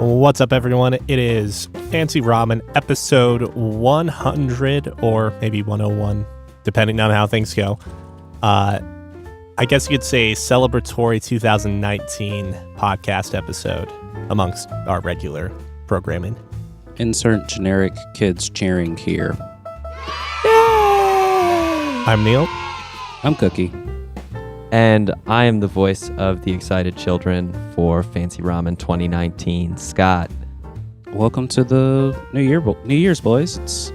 What's up, everyone? It is Fancy Ramen, episode 100, or maybe 101, depending on how things go. I guess you could say celebratory 2019 podcast episode amongst our regular programming. Insert generic kids cheering here. Yay! I'm Neil. I'm Cookie. And I am the voice of the excited children for Fancy Ramen 2019. Scott. Welcome to the New Year's, boys. It's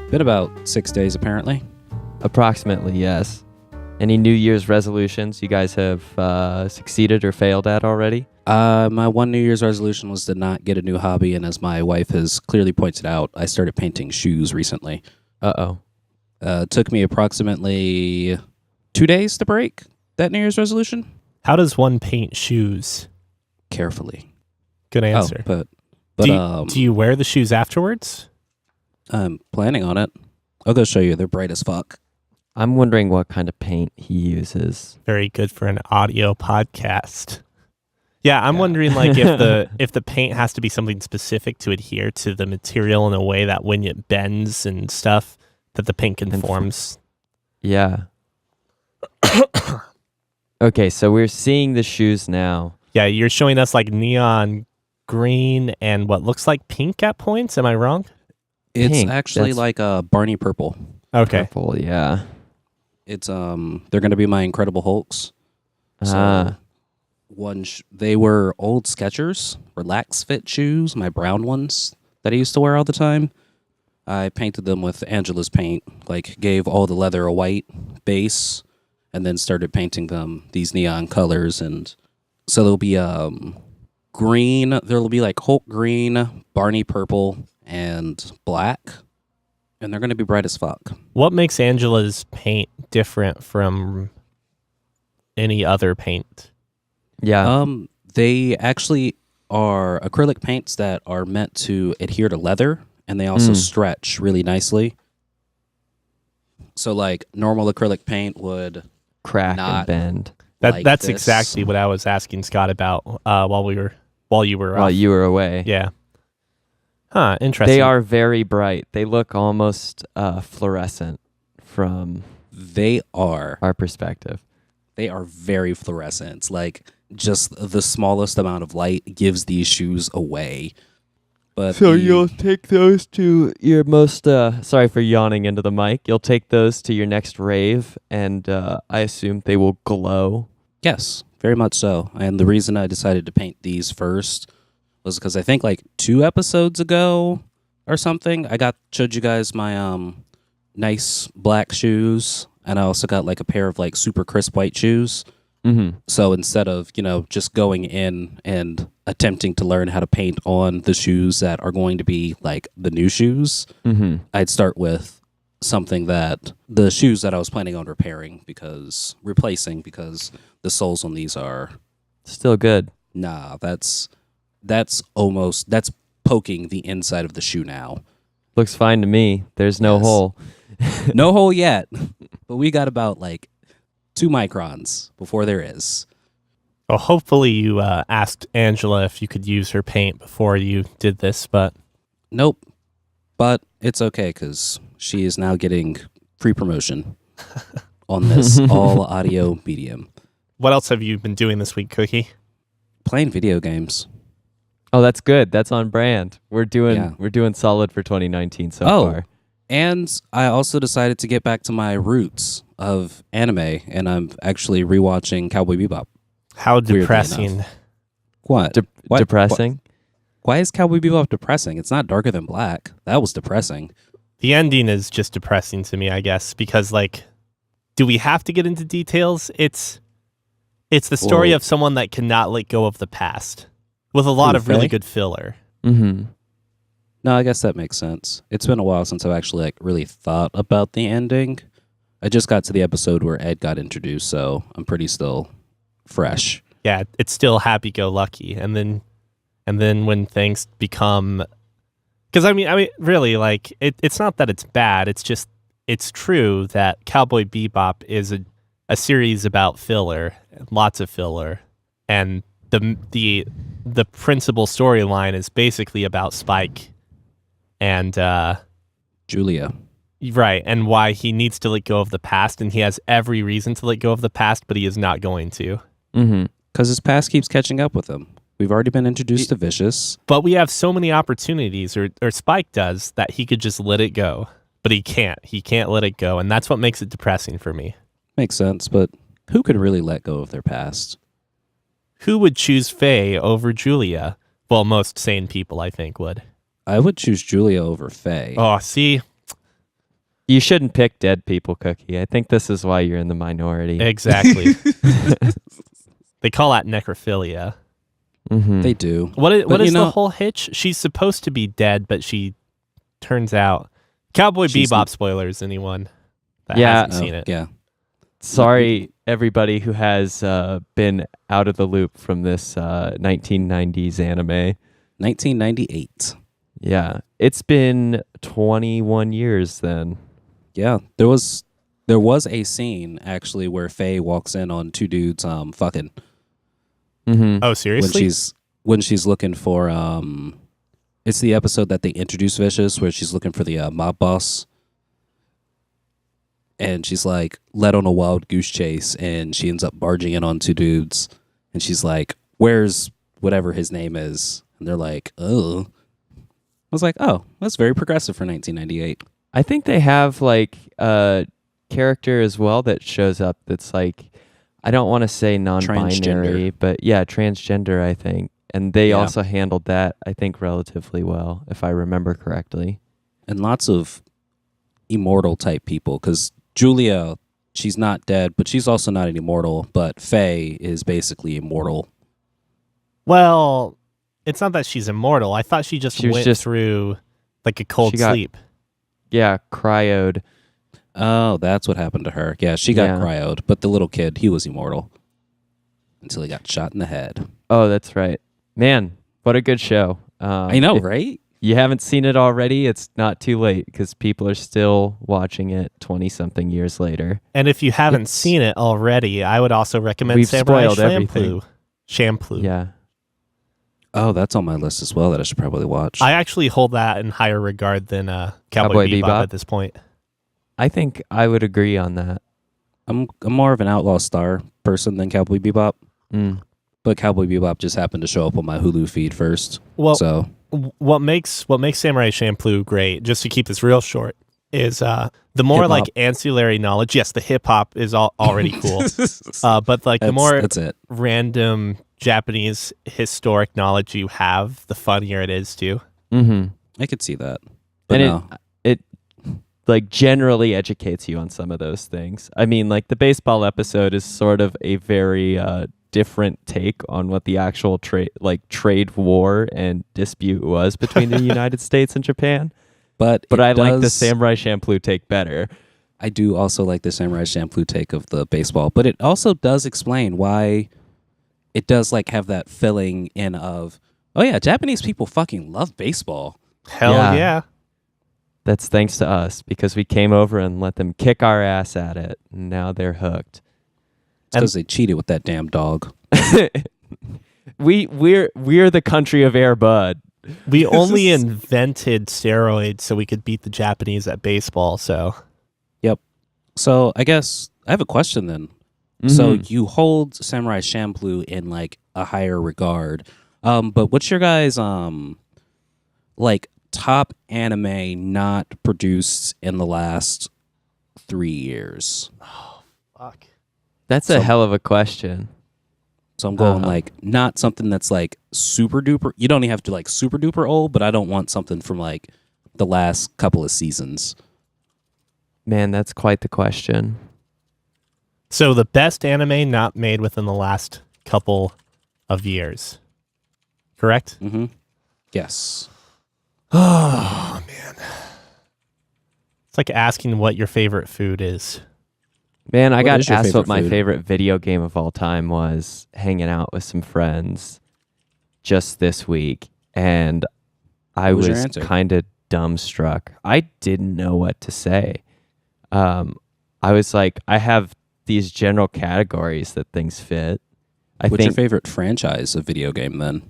been about 6 days, apparently. Approximately, yes. Any New Year's resolutions you guys have succeeded or failed at already? My one New Year's resolution was to not get a new hobby, and as my wife has clearly pointed out, I started painting shoes recently. Uh-oh. It took me approximately 2 days to break that New Year's resolution. How does one paint shoes? Carefully. Good answer. But do you wear the shoes afterwards? I'm planning on it. I'll go show you. They're bright as fuck. I'm wondering what kind of paint he uses. Very good for an audio podcast. Yeah, I'm wondering like if the paint has to be something specific to adhere to the material in a way that when it bends and stuff, that the paint conforms. Yeah. Okay, so we're seeing the shoes now. Yeah, you're showing us like neon green and what looks like pink at points. Am I wrong? It's Pink, actually that's- like a Barney purple. Okay. Purple, yeah. It's they're gonna be my Incredible Hulks. So they were old Skechers relax fit shoes, my brown ones that I used to wear all the time. I painted them with Angela's paint, like gave all the leather a white base, and then started painting them these neon colors. And so there'll be green. There'll be like Hulk green, Barney purple, and black, and they're gonna be bright as fuck. What makes Angela's paint different from any other paint? Yeah. They actually are acrylic paints that are meant to adhere to leather, and they also stretch really nicely. So like normal acrylic paint would Crack not and bend. That's this. exactly what I was asking Scott about while you were While off. you were away. Yeah. Huh, interesting. They are very bright. They look almost fluorescent from They are our perspective. very fluorescent. Like just the smallest amount of light gives these shoes away. But So you'll take those to your most, sorry for yawning into the mic. You'll take those to your next rave, and I assume they will glow. Yes, very much so. And the reason I decided to paint these first was because I think like 2 episodes ago or something, I showed you guys my nice black shoes, and I also got like a pair of like super crisp white shoes. Mm-hmm. So instead of, just going in and attempting to learn how to paint on the shoes that are going to be like the new shoes, I'd start with something that the shoes that I was planning on replacing because the soles on these are Still good. that's poking the inside of the shoe now. Looks fine to me. There's no Yes. hole. No hole yet, but we got about like 2 microns before there is. Well, hopefully you asked Angela if you could use her paint before you did this, but Nope. But it's okay because she is now getting free promotion on this all audio medium. what else have you been doing this week, Cookie? Playing video games. Oh, that's good. That's on brand. We're doing solid for 2019 so far. And I also decided to get back to my roots of anime, and I'm actually rewatching Cowboy Bebop. How Weirdly depressing. enough. What? Depressing? Why is Cowboy Bebop depressing? It's not Darker Than Black. That was depressing. The ending is just depressing to me, I guess, because like, do we have to get into details? It's the story of someone that cannot let go of the past with a lot of really good filler. Mm-hmm. No, I guess that makes sense. It's been a while since I've actually like really thought about the ending. I just got to the episode where Ed got introduced, so I'm pretty still fresh. Yeah, it's still happy-go-lucky, and then when things become, because I mean, really, like it's not that it's bad. It's just it's true that Cowboy Bebop is a series about filler, lots of filler, and the the principal storyline is basically about Spike and Julia. right, and why he needs to let go of the past, and he has every reason to let go of the past, but he is not going to. Mm-hmm. Because his past keeps catching up with him. We've already been introduced to Vicious. But we have so many opportunities, or Spike does, that he could just let it go. But he can't. He can't let it go, and that's what makes it depressing for me. Makes sense, but who could really let go of their past? Who would choose Faye over Julia? Well, most sane people, I think, would. I would choose Julia over Faye. Oh, see? You shouldn't pick dead people, Cookie. I think this is why you're in the minority. Exactly. They call that necrophilia. Mm-hmm. They do. What is you know, the whole hitch? She's supposed to be dead, but she turns out... Cowboy Bebop spoilers, anyone that hasn't seen it. Yeah. Sorry, everybody who has been out of the loop from this 1990s anime. 1998. Yeah, it's been 21 years then. Yeah, there was a scene actually where Faye walks in on two dudes fucking Mm-hmm. Oh, seriously? when she's looking for it's the episode that they introduce Vicious where she's looking for the mob boss. And she's like led on a wild goose chase and she ends up barging in on two dudes and she's like, "Where's whatever his name is?" And they're like, "Oh." I was like, "Oh, that's very progressive for 1998." I think they have like a character as well that shows up that's like, I don't want to say non-binary, Transgender. but yeah, transgender, I think. And they Yeah. also handled that, I think, relatively well, if I remember correctly. And lots of immortal type people because Julia, she's not dead, but she's also not an immortal. But Faye is basically immortal. Well, it's not that she's immortal. I thought she was went just- through like a cold She got- sleep. Yeah, cryoed. Oh, that's what happened to her. Yeah, she got Yeah. cryoed, but the little kid, he was immortal until he got shot in the head. Oh, that's right. Man, what a good show. I know, if right? you haven't seen it already, it's not too late because people are still watching it 20-something years later. And if you haven't It's- seen it already, I would also recommend We've Samurai spoiled everything. Champloo. Yeah. Oh, that's on my list as well that I should probably watch. I actually hold that in higher regard than Cowboy Cowboy Bebop Bebop? at this point. I think I would agree on that. I'm more of an Outlaw Star person than Cowboy Bebop, Mm. but Cowboy Bebop just happened to show up on my Hulu feed first. Well, So what makes Samurai Champloo great, just to keep this real short, is the more Hip-hop. like ancillary knowledge. Yes, the hip hop is already cool, but like the more that's it. random Japanese historic knowledge you have, the funnier it is too. Mm-hmm. I could see that. But And no. it like generally educates you on some of those things. I mean, like the baseball episode is sort of a very different take on what the actual trade war and dispute was between the United States and Japan. But I like the does- Samurai Champloo take better. I do also like the Samurai Champloo take of the baseball, but it also does explain why it does like have that filling in of, oh yeah, Japanese people fucking love baseball. Hell Yeah. yeah. That's thanks to us because we came over and let them kick our ass at it. And now they're hooked. It's because they cheated with that damn dog. We're the country of Air Bud. We only invented steroids so we could beat the Japanese at baseball. So So I guess I have a question then. So Mhm. you hold Samurai Champloo in like a higher regard, but what's your guys' like top anime not produced in the last 3 years? fuck. That's a hell of a question. So I'm going Uh-huh. like not something that's like super duper. You don't even have to like super duper old, but I don't want something from like the last couple of seasons. Man, that's quite the question. So the best anime not made within the last couple of years. Correct? Mm-hmm. Yes. Oh man. It's like asking what your favorite food is. Man, I What got is your asked what favorite my food? favorite video game of all time was hanging out with some friends just this week. And I What was your was answer? kind of dumbstruck. I didn't know what to say. I was like, I have these general categories that things fit. What's your think favorite franchise of video game then?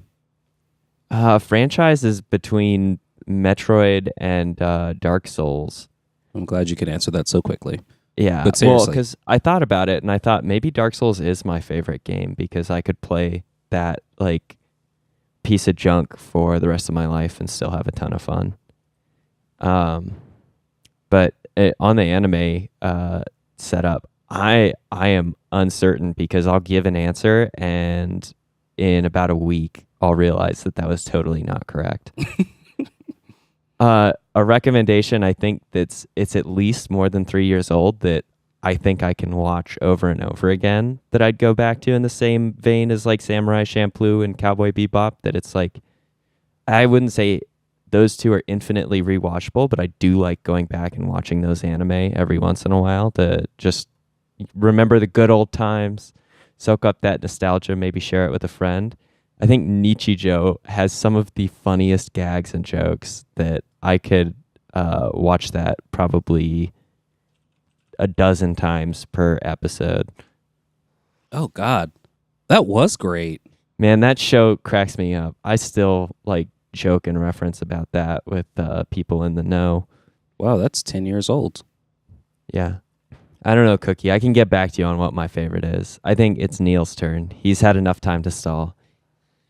Franchise is between Metroid and Dark Souls. I'm glad you could answer that so quickly. Yeah, But well, seriously. because I thought about it and I thought maybe Dark Souls is my favorite game because I could play that like piece of junk for the rest of my life and still have a ton of fun. But on the anime setup, I am uncertain because I'll give an answer and in about a week I'll realize that was totally not correct. A recommendation, I think it's at least more than 3 years old that I think I can watch over and over again that I'd go back to in the same vein as like Samurai Champloo and Cowboy Bebop, that it's like, I wouldn't say those two are infinitely rewatchable, but I do like going back and watching those anime every once in a while to just remember the good old times, soak up that nostalgia, maybe share it with a friend. I think Nichijou has some of the funniest gags and jokes that I could watch that probably a dozen times per episode. Oh, God. That was great. Man, that show cracks me up. I still like joke and reference about that with people in the know. Wow, that's 10 years old. Yeah. I don't know, Cookie. I can get back to you on what my favorite is. I think it's Neil's turn. He's had enough time to stall.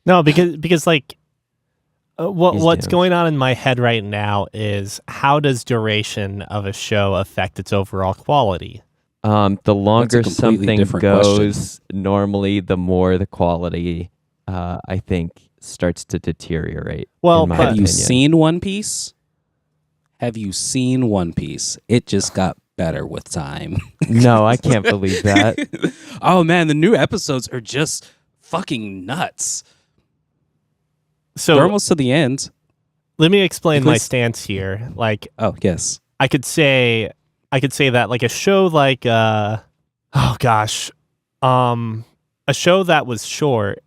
No, because like what's doomed. going on in my head right now is how does duration of a show affect its overall quality? The longer That's a completely something different goes, normally the more the quality, I think, starts to deteriorate. Well, in my but- Have you opinion. seen One Piece? Have you seen One Piece? It just got better with time. No, I can't believe that. Oh, man, the new episodes are just fucking nuts. So They're almost to the end. let me explain my Because- stance here. Like Oh, yes. I could say that like a show like a show that was short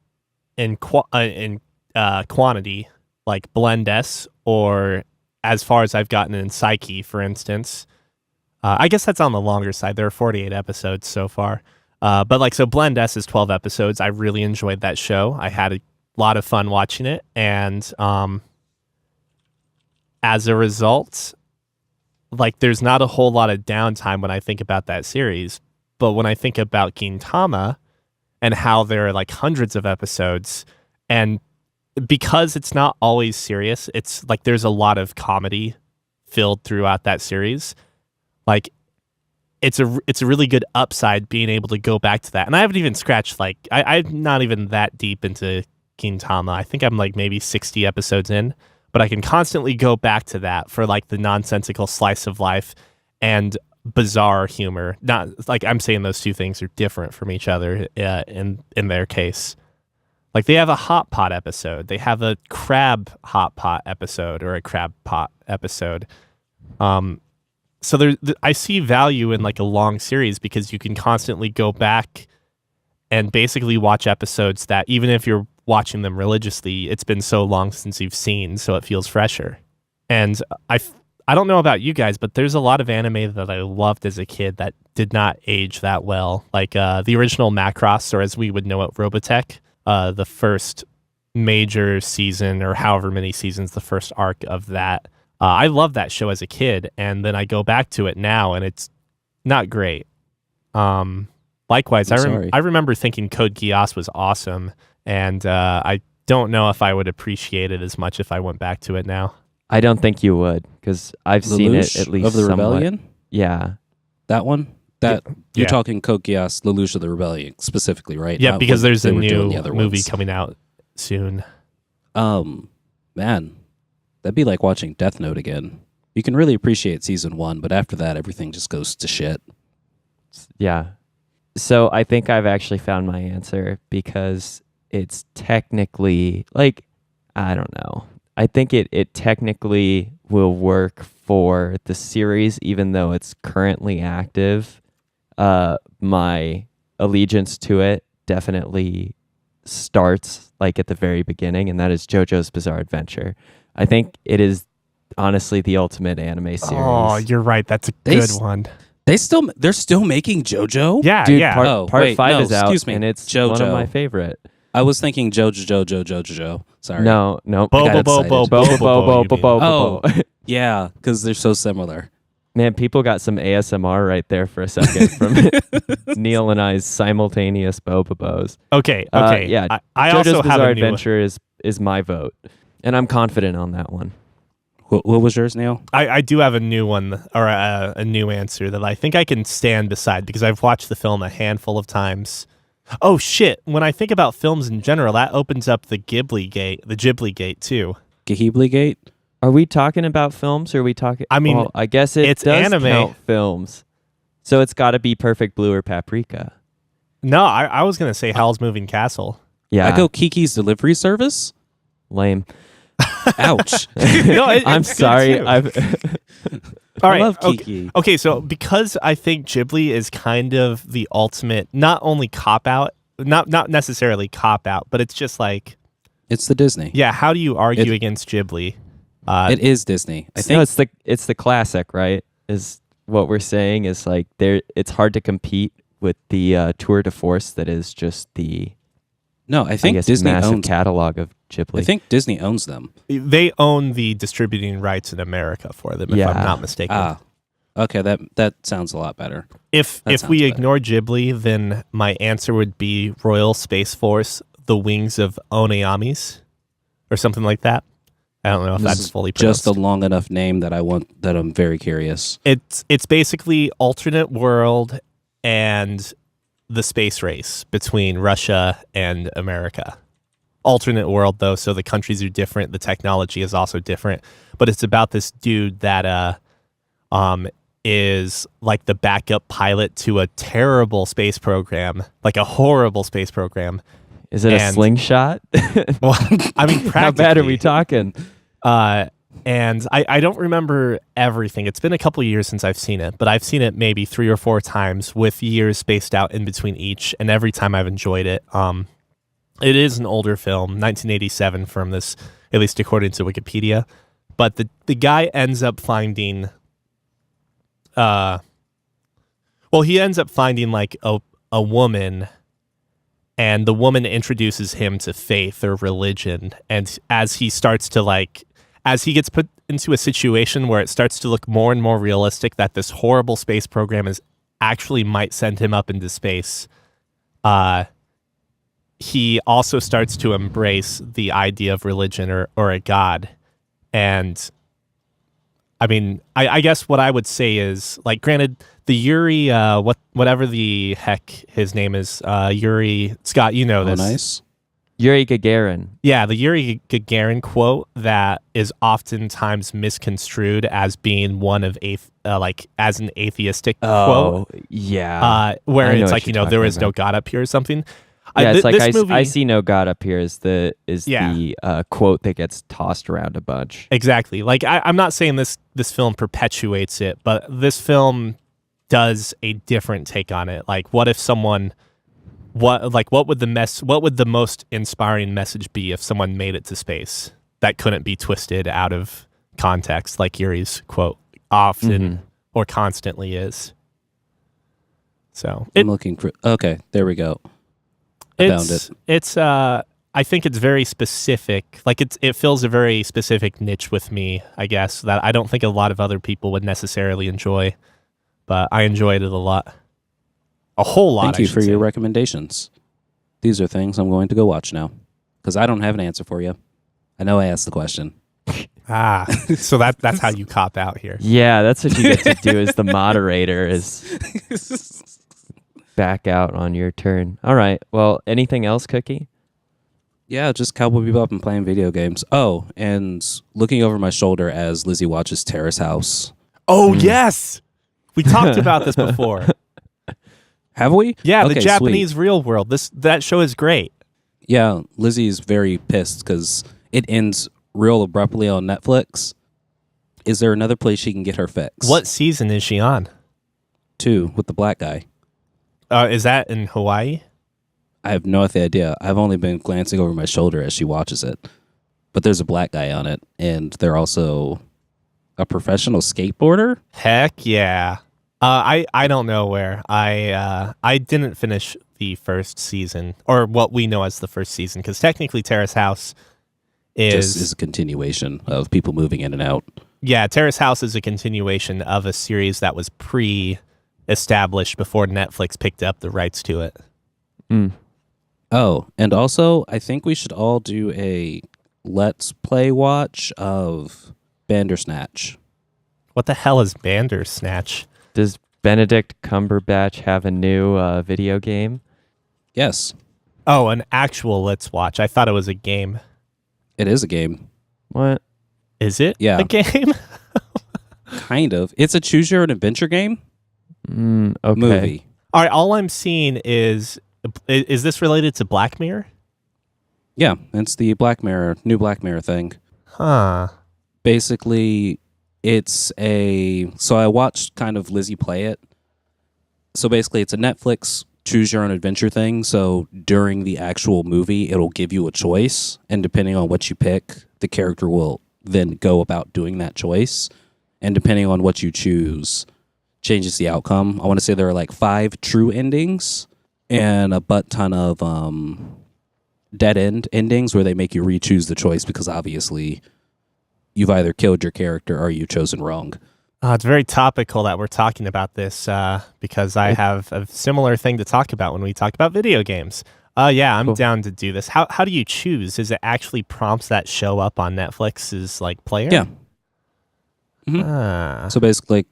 in quantity, like Blend S, or as far as I've gotten in Psyche, for instance. I guess that's on the longer side. There are 48 episodes so far. But like, so Blend S is 12 episodes. I really enjoyed that show. I had a lot of fun watching it. And as a result, like, there's not a whole lot of downtime when I think about that series. But when I think about Gintama and how there are like hundreds of episodes, and because it's not always serious, it's like there's a lot of comedy filled throughout that series. Like, it's a really good upside being able to go back to that. And I haven't even scratched, like, I'm not even that deep into Gintama. I think I'm like maybe 60 episodes in, but I can constantly go back to that for like the nonsensical slice of life and bizarre humor. Not like I'm saying those two things are different from each other in their case. Like, they have a hot pot episode. They have a crab hot pot episode, or a crab pot episode. So I see value in like a long series because you can constantly go back and basically watch episodes that, even if you're watching them religiously, it's been so long since you've seen, so it feels fresher. And I don't know about you guys, but there's a lot of anime that I loved as a kid that did not age that well. Like the original Macross, or as we would know it, Robotech, the first major season, or however many seasons, the first arc of that. I loved that show as a kid, and then I go back to it now, and it's not great. Likewise, I remember thinking Code Geass was awesome, and I don't know if I would appreciate it as much if I went back to it now. I don't think you would, because I've seen it at least of the somewhat. Rebellion. Yeah. That one. That Yeah. you're talking Code Geass, Lelouch of the Rebellion specifically, right? Yeah, Not because what there's they a were doing new the other movie ones. coming out soon. Man, that'd be like watching Death Note again. You can really appreciate season 1, but after that, everything just goes to shit. Yeah. So I think I've actually found my answer, because it's technically, like, I don't know. I think it technically will work for the series, even though it's currently active. My allegiance to it definitely starts like at the very beginning, and that is JoJo's Bizarre Adventure. I think it is honestly the ultimate anime series. Oh, you're right. That's a They good s- one. They're still making JoJo? Yeah, Dude, yeah. part 5 is out, excuse me. and it's one of JoJo. my favorite. I was thinking JoJo. Sorry. No. I got Bo. Yeah, because they're so similar. Man, people got some ASMR right there for a second from Neil and I's simultaneous Bobos. Okay. Yeah. I JoJo's also have Bizarre a new Adventure is my vote, and I'm confident on that one. What was yours, Neil? I do have a new one, or a new answer that I think I can stand beside because I've watched the film a handful of times. Oh shit! When I think about films in general, that opens up the Ghibli Gate too. Ghibli Gate? Are we talking about films, or are we talking? I mean, well, I guess it it's does anime. count films, so it's got to be Perfect Blue or Paprika. No, I was gonna say Howl's Moving Castle. Yeah, I go Kiki's Delivery Service? lame. Ouch. No, I'm it's good sorry. too. I All right. love Okay. Kiki. Okay, so because I think Ghibli is kind of the ultimate, not only cop out, not necessarily cop out, but it's just like, It's the Disney. yeah, how do you argue against Ghibli? It is Disney. I think No, it's the classic, right? Is what we're saying is like it's hard to compete with the tour de force that is just the I think guess Disney massive owns catalog of Ghibli. I think Disney owns them. They own the distributing rights in America for them, if Yeah. I'm not mistaken. Okay, that sounds a lot better. If that we sounds better. ignore Ghibli, then my answer would be Royal Space Force, The Wings of Oneamis, or something like that. I don't know if This that's is fully pronounced. just a long enough name that I'm very curious. It's basically alternate world and the space race between Russia and America. Alternate world though, so the countries are different, the technology is also different, but it's about this dude that is like the backup pilot to a terrible space program, like a horrible space program. Is it a and- slingshot? Well, I mean, How bad are we practically. talking? And I don't remember everything. It's been a couple years since I've seen it, but I've seen it maybe 3 or 4 times with years spaced out in between each, and every time I've enjoyed it. It is an older film, 1987 from this, at least according to Wikipedia. But the guy ends up finding, he ends up finding like a woman, and the woman introduces him to faith or religion. And as he starts to as he gets put into a situation where it starts to look more and more realistic that this horrible space program actually might send him up into space, he also starts to embrace the idea of religion or a god. And I mean, I guess what I would say is, like, granted, the Yuri, whatever the heck his name is, Yuri, Scott, you know Oh, this. nice. Yuri Gagarin. Yeah, the Yuri Gagarin quote that is oftentimes misconstrued as being one of as an atheistic quote. Yeah. Where I know it's what like, you're there is talking no God up here or something. Yeah, it's like this movie, I see no God up here is the Yeah. quote that gets tossed around a bunch. Exactly. Like I'm not saying this film perpetuates it, but this film does a different take on it. Like, what if someone, what would the most inspiring message be if someone made it to space that couldn't be twisted out of context, like Yuri's quote often or constantly is. So I'm looking for. Okay, there we go. I found it. It's I think it's very specific. Like it fills a very specific niche with me, I guess, that I don't think a lot of other people would necessarily enjoy, but I enjoyed it a lot. A whole lot. Thank you for your recommendations. These are things I'm going to go watch now because I don't have an answer for you. I know I asked the question. So that's how you cop out here. Yeah, that's what you get to do as the moderator is back out on your turn. All right. Well, anything else, Cookie? Yeah, just Cowboy Bebop and playing video games. Oh, and looking over my shoulder as Lizzie watches Terrace House. Oh yes, we talked about this before. Have we? Yeah, Okay, the Japanese sweet. real world. That show is great. Yeah, Lizzie's very pissed because it ends real abruptly on Netflix. Is there another place she can get her fix? What season is she on? 2 with the black guy. Is that in Hawaii? I have no idea. I've only been glancing over my shoulder as she watches it. But there's a black guy on it, and they're also a professional skateboarder. Heck yeah. I don't know where. I didn't finish the first season, or what we know as the first season, because technically Terrace House Just is is a continuation of people moving in and out. yeah, Terrace House is a continuation of a series that was pre-established before Netflix picked up the rights to it. Mm. Oh, and also, I think we should all do a Let's Play watch of Bandersnatch. What the hell is Bandersnatch? Does Benedict Cumberbatch have a new video game? Yes, Oh, an actual Let's Watch. I thought it was a game. it is a game. What? Is it Yeah. a game? Kind of. It's a choose your own adventure game Okay. movie. All right, all I'm seeing is this related to Black Mirror? Yeah, it's the new Black Mirror thing. Huh. Basically, so I watched kind of Lizzie play it. So basically, it's a Netflix choose your own adventure thing. So during the actual movie, it'll give you a choice, and depending on what you pick, the character will then go about doing that choice. And depending on what you choose, changes the outcome. I want to say there are like 5 true endings and a butt ton of dead end endings where they make you re-choose the choice because obviously you've either killed your character or you've chosen wrong. It's very topical that we're talking about this because I have a similar thing to talk about when we talk about video games. Yeah, I'm down to do this. How do you choose? Is it actually prompts that show up on Netflix's like player? Yeah. Mm-hmm. So basically,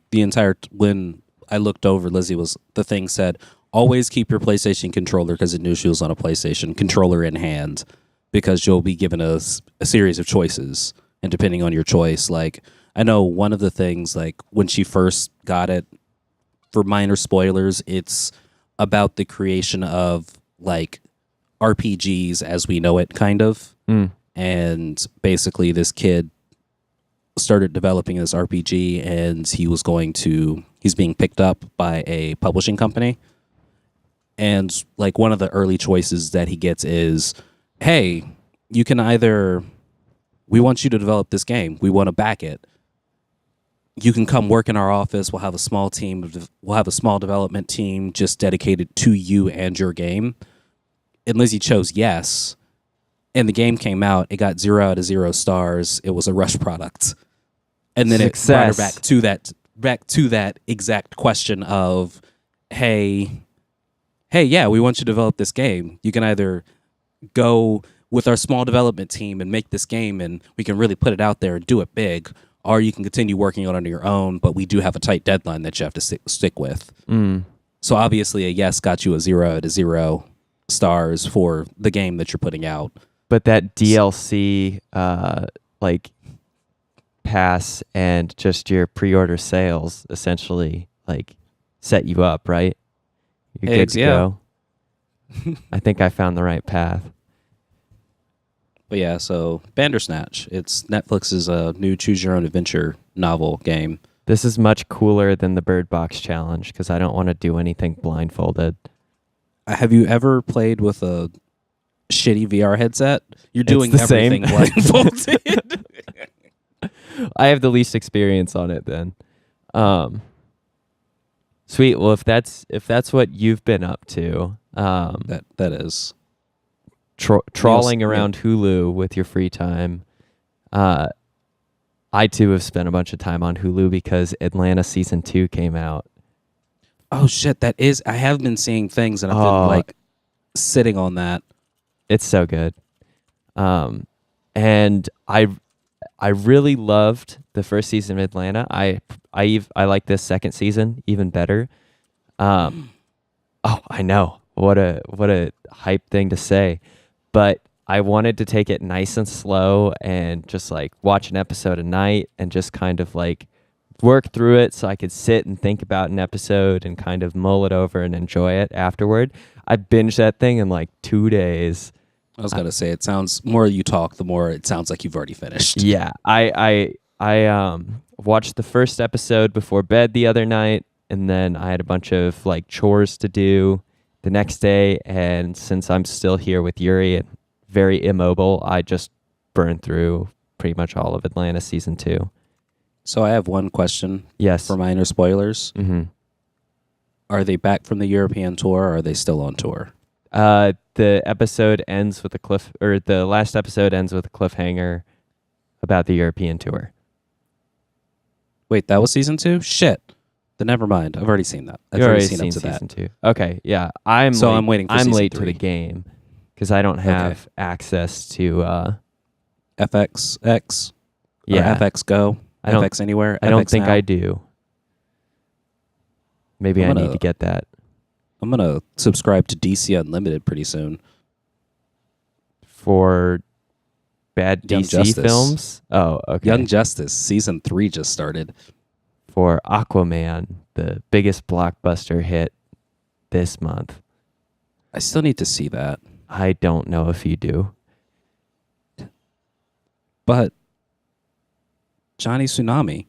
when I looked over, the thing said, always keep your PlayStation controller because it knew she was on a PlayStation controller in hand because you'll be given a series of choices. And depending on your choice, like I know one of the things, like when she first got it, for minor spoilers, it's about the creation of like RPGs as we know it, kind of. And basically this kid started developing this RPG and he's being picked up by a publishing company. And like one of the early choices that he gets is, hey, you can we want you to develop this game. We want to back it. You can come work in our office. We'll have a small development team just dedicated to you and your game. And Lizzie chose yes. And the game came out. It got 0 out of 0 stars. It was a rush product. And then it brought her back to that exact question of, hey, yeah, we want you to develop this game. You can either go with our small development team and make this game and we can really put it out there and do it big, or you can continue working on it on your own, but we do have a tight deadline that you have to stick with. So obviously a yes got you a 0 out of 0 stars for the game that you're putting out. But that DLC like pass and just your pre-order sales essentially like set you up, right? You're good to go. I think I found the right path. But yeah, so Bandersnatch. It's Netflix's new Choose Your Own Adventure novel game. This is much cooler than the Bird Box Challenge because I don't want to do anything blindfolded. Have you ever played with a shitty VR headset? You're doing the everything same. blindfolded. I have the least experience on it then. Sweet. Well, if that's what you've been up to, that is. Trawling around Hulu with your free time. I too have spent a bunch of time on Hulu because Atlanta season 2 came out. Oh shit, that is. I have been seeing things and I've been like sitting on that. It's so good. And I really loved the first season of Atlanta. I like this second season even better. Oh, I know. What a hype thing to say. But I wanted to take it nice and slow and just like watch an episode a night and just kind of like work through it so I could sit and think about an episode and kind of mull it over and enjoy it afterward. I binged that thing in like 2 days. I was going to say, it sounds, more you talk, the more it sounds like you've already finished. Yeah. I watched the first episode before bed the other night, and then I had a bunch of like chores to do the next day, and since I'm still here with Yuri and very immobile, I just burned through pretty much all of Atlanta season 2. So I have one question. Yes. For minor spoilers. Mm-hmm. Are they back from the European tour or are they still on tour? The episode ends with the last episode ends with a cliffhanger about the European tour. Wait, that was season 2? Shit. Then never mind. I've already seen that. I've You've already seen seen up to season that. 2. Okay, yeah. I'm waiting for I'm season late 3. to the game because I don't have access to FXX? yeah. Or FX Go? FX Anywhere? I don't FX think Now? I do. Maybe I need to get that. I'm going to subscribe to DC Unlimited pretty soon. For bad Young DC Justice. films? Oh, okay. Young Justice season 3 just started. For Aquaman, the biggest blockbuster hit this month. I still need to see that. I don't know if you do. But Johnny Tsunami.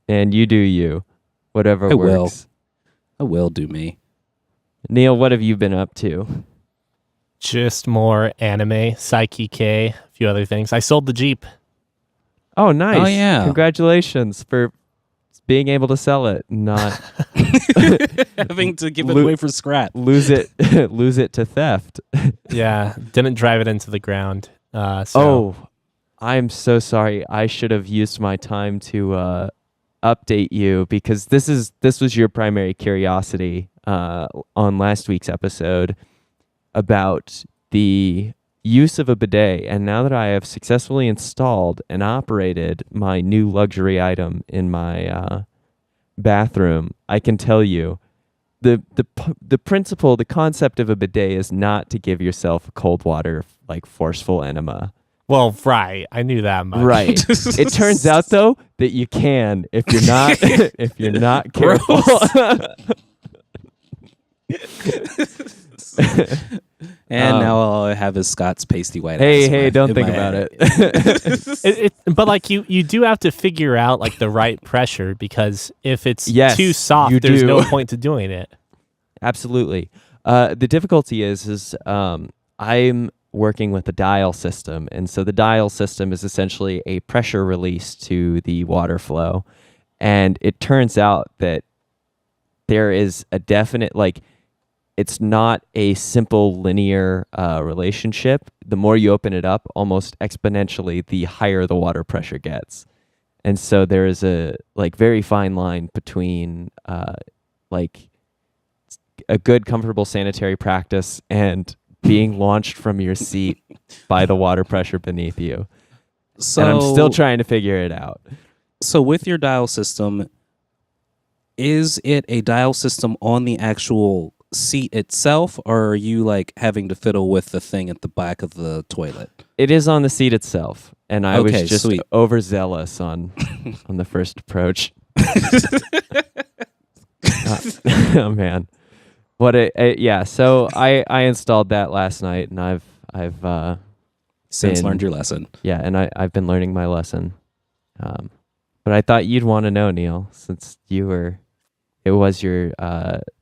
And you do you. Whatever I will. works. I will do me. Neil, what have you been up to? Just more anime, Psyche K, a few other things. I sold the Jeep. Oh, nice. Oh, yeah. Congratulations for being able to sell it, not Having to give it away for scrap. lose it to theft. Yeah, didn't drive it into the ground. So Oh, I'm so sorry. I should have used my time to update you because this was your primary curiosity on last week's episode about the use of a bidet, and now that I have successfully installed and operated my new luxury item in my bathroom, I can tell you the principle, the concept of a bidet is not to give yourself a cold water like forceful enema. well, right. I knew that much. Right. It turns out though that you can if you're not careful. And now all I have is Scott's pasty white. Hey, don't think about it. But like you do have to figure out like the right pressure, because if it's Yes, too soft, you there's do. no point to doing it. Absolutely. The difficulty is I'm working with a dial system, and so the dial system is essentially a pressure release to the water flow, and it turns out that there is a definite it's not a simple linear relationship. The more you open it up, almost exponentially, the higher the water pressure gets. And so there is a very fine line between a good, comfortable sanitary practice and being launched from your seat by the water pressure beneath you. So, and I'm still trying to figure it out. So with your dial system, is it a dial system on the actual seat itself, or are you having to fiddle with the thing at the back of the toilet? It is on the seat itself, and I Okay, was just sweet. overzealous on the first approach. Oh man, yeah. So I installed that last night, and I've Since been- learned your lesson. yeah, and I've been learning my lesson. But I thought you'd want to know, Neil, since it was your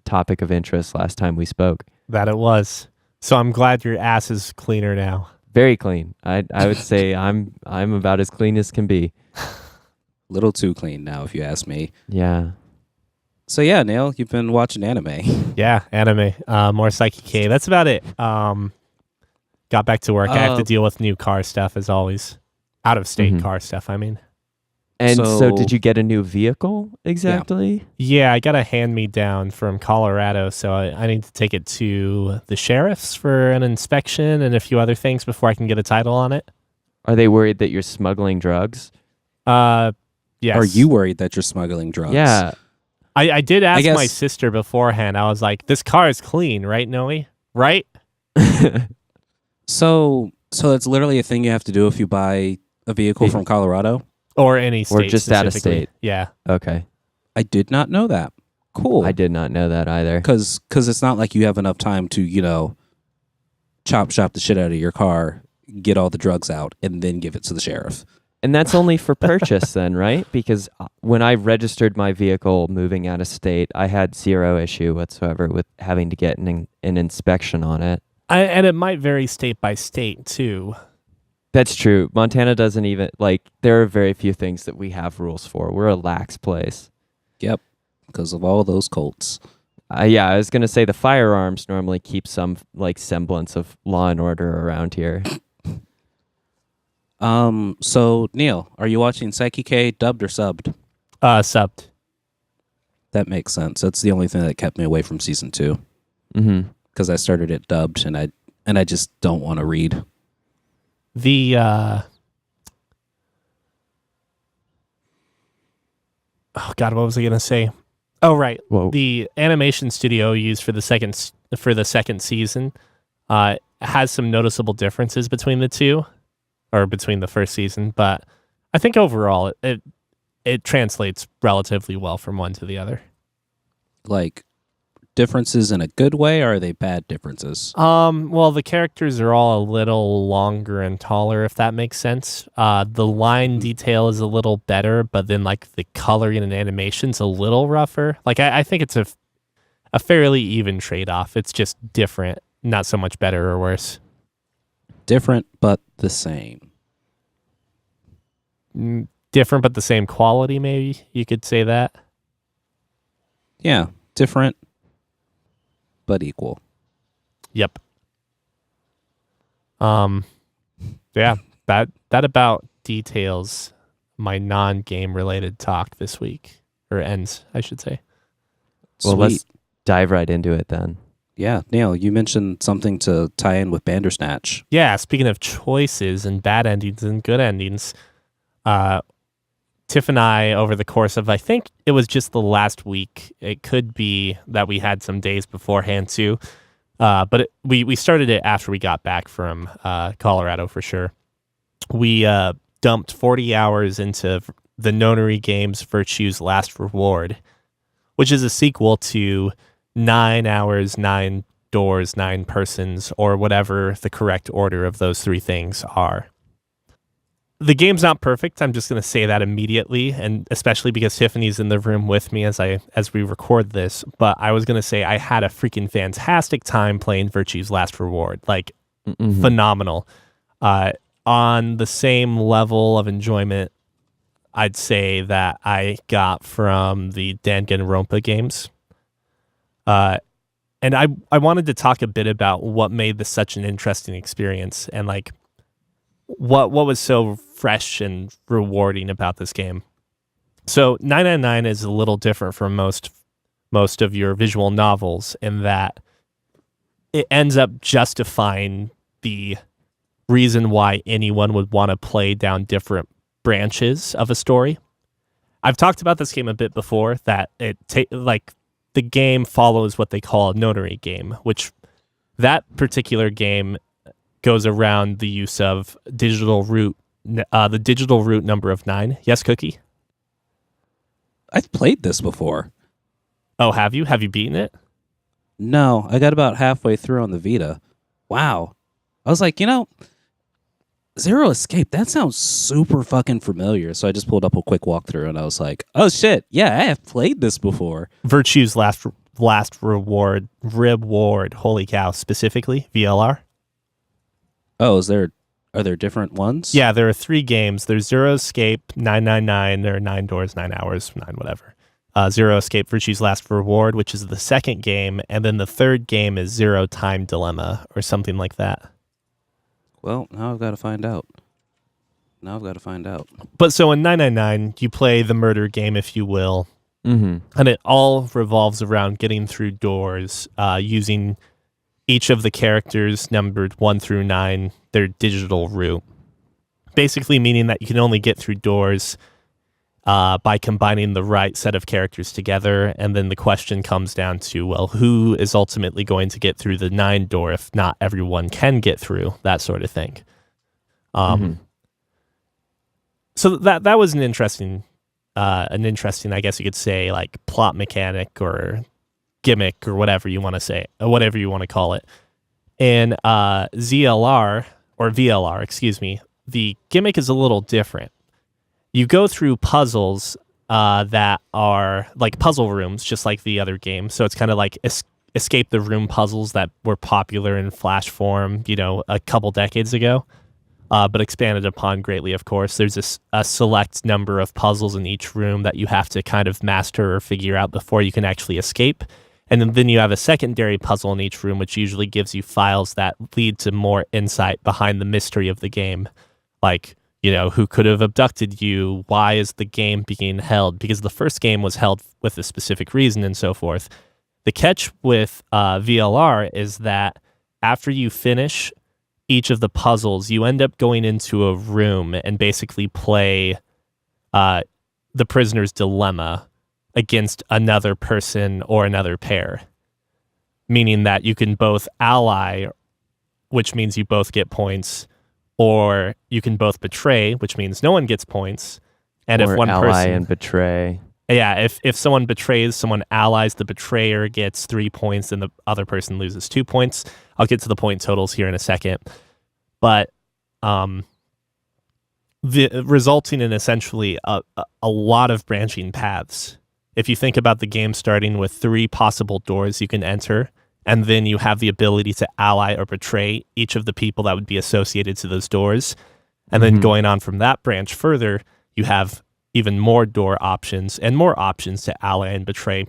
topic of interest last time we spoke. That it was. So I'm glad your ass is cleaner now. Very clean. I would say I'm about as clean as can be. Little too clean now, if you ask me. Yeah. So yeah, Neil, you've been watching anime. Yeah, anime. More Psyche K. That's about it. Got back to work. I have to deal with new car stuff as always. Out of state Mhm. car stuff, I mean. And so So- did you get a new vehicle exactly? Yeah, I got a hand-me-down from Colorado, so I need to take it to the sheriff's for an inspection and a few other things before I can get a title on it. Are they worried that you're smuggling drugs? Yes. Are you worried that you're smuggling drugs? Yeah. I did ask guess- my sister beforehand. I was like, this car is clean, right, Noe? Right? So it's literally a thing you have to do if you buy a vehicle from Colorado? Or any state. Or just out of specifically. state. Yeah. Okay. I did not know that. Cool. I did not know that either. Because it's not like you have enough time to, chop the shit out of your car, get all the drugs out, and then give it to the sheriff. And that's only for purchase then, right? Because when I registered my vehicle moving out of state, I had zero issue whatsoever with having to get an inspection on it. And it might vary state by state, too. That's true. Montana doesn't even, there are very few things that we have rules for. We're a lax place. Yep. Because of all those Colts. Yeah, I was gonna say the firearms normally keep some like semblance of law and order around here. So Neil, are you watching Psyche K dubbed or subbed? Subbed. That makes sense. That's the only thing that kept me away from season 2. Mm-hmm. Because I started it dubbed, and I just don't want to read. The oh god, what was I gonna say? Oh right, Whoa. the animation studio used for the second season has some noticeable differences between the two, or between the first season. But I think overall it translates relatively well from one to the other. Like, differences in a good way, or are they bad differences? Well, the characters are all a little longer and taller, if that makes sense. The line detail is a little better, but then like the coloring and animation's a little rougher. Like I think it's a fairly even trade-off. It's just different, not so much better or worse. Different, but the same. Different, but the same quality, maybe you could say that. Yeah, different, but equal. Yep. Yeah, that about details my non-game related talk this week, or ends, I should say. Well, Sweet. let's dive right into it then. Yeah, Neil, you mentioned something to tie in with Bandersnatch. Yeah, speaking of choices and bad endings and good endings, Tiff and I, over the course of, I think it was just the last week, it could be that we had some days beforehand too, but we started it after we got back from Colorado for sure. We dumped 40 hours into the Nonary game's Virtue's Last Reward, which is a sequel to 9 hours, 9 doors, 9 persons, or whatever the correct order of those three things are. The game's not perfect. I'm just going to say that immediately, and especially because Tiffany's in the room with me as we record this. But I was going to say I had a freaking fantastic time playing Virtue's Last Reward, like phenomenal. On the same level of enjoyment, I'd say that I got from the Danganronpa games. And I wanted to talk a bit about what made this such an interesting experience, and like what was so fresh and rewarding about this game. So 999 is a little different from most of your visual novels in that it ends up justifying the reason why anyone would want to play down different branches of a story. I've talked about this game a bit before, that the game follows what they call a notary game, which that particular game goes around the use of the digital root number of 9. Yes, Cookie? I've played this before. Oh, have you? Have you beaten it? No, I got about halfway through on the Vita. Wow. I was like, Zero Escape, that sounds super fucking familiar. So I just pulled up a quick walkthrough and I was like, oh shit, yeah, I have played this before. Virtue's Last Reward, holy cow, specifically, VLR. Oh, are there different ones? Yeah, there are 3 games. There's Zero Escape, 999, or 9 doors, 9 hours, 9 whatever. Zero Escape, Virtue's Last Reward, which is the second game, and then the third game is Zero Time Dilemma, or something like that. Well, now I've got to find out. But so in 999, you play the murder game, if you will, and it all revolves around getting through doors, using each of the characters numbered 1 through 9, their digital root. Basically meaning that you can only get through doors by combining the right set of characters together, and then the question comes down to, well, who is ultimately going to get through the 9 door if not everyone can get through, that sort of thing. So that was an interesting, I guess you could say, like plot mechanic or gimmick or whatever you want to say, or whatever you want to call it. In ZLR, or VLR, excuse me, the gimmick is a little different. You go through puzzles that are like puzzle rooms, just like the other game. So it's kind of like escape the room puzzles that were popular in Flash form, a couple decades ago, but expanded upon greatly, of course. There's a select number of puzzles in each room that you have to kind of master or figure out before you can actually escape. And then you have a secondary puzzle in each room, which usually gives you files that lead to more insight behind the mystery of the game. Like, who could have abducted you? Why is the game being held? Because the first game was held with a specific reason and so forth. The catch with VLR is that after you finish each of the puzzles, you end up going into a room and basically play the prisoner's dilemma against another person or another pair, meaning that you can both ally, which means you both get points, or you can both betray, which means no one gets points. And or if one ally person and betray. Yeah, if someone betrays, someone allies, the betrayer gets 3 points and the other person loses 2 points. I'll get to the point totals here in a second. But resulting in essentially a lot of branching paths. If you think about the game starting with 3 possible doors you can enter, and then you have the ability to ally or betray each of the people that would be associated to those doors, and then going on from that branch further, you have even more door options and more options to ally and betray,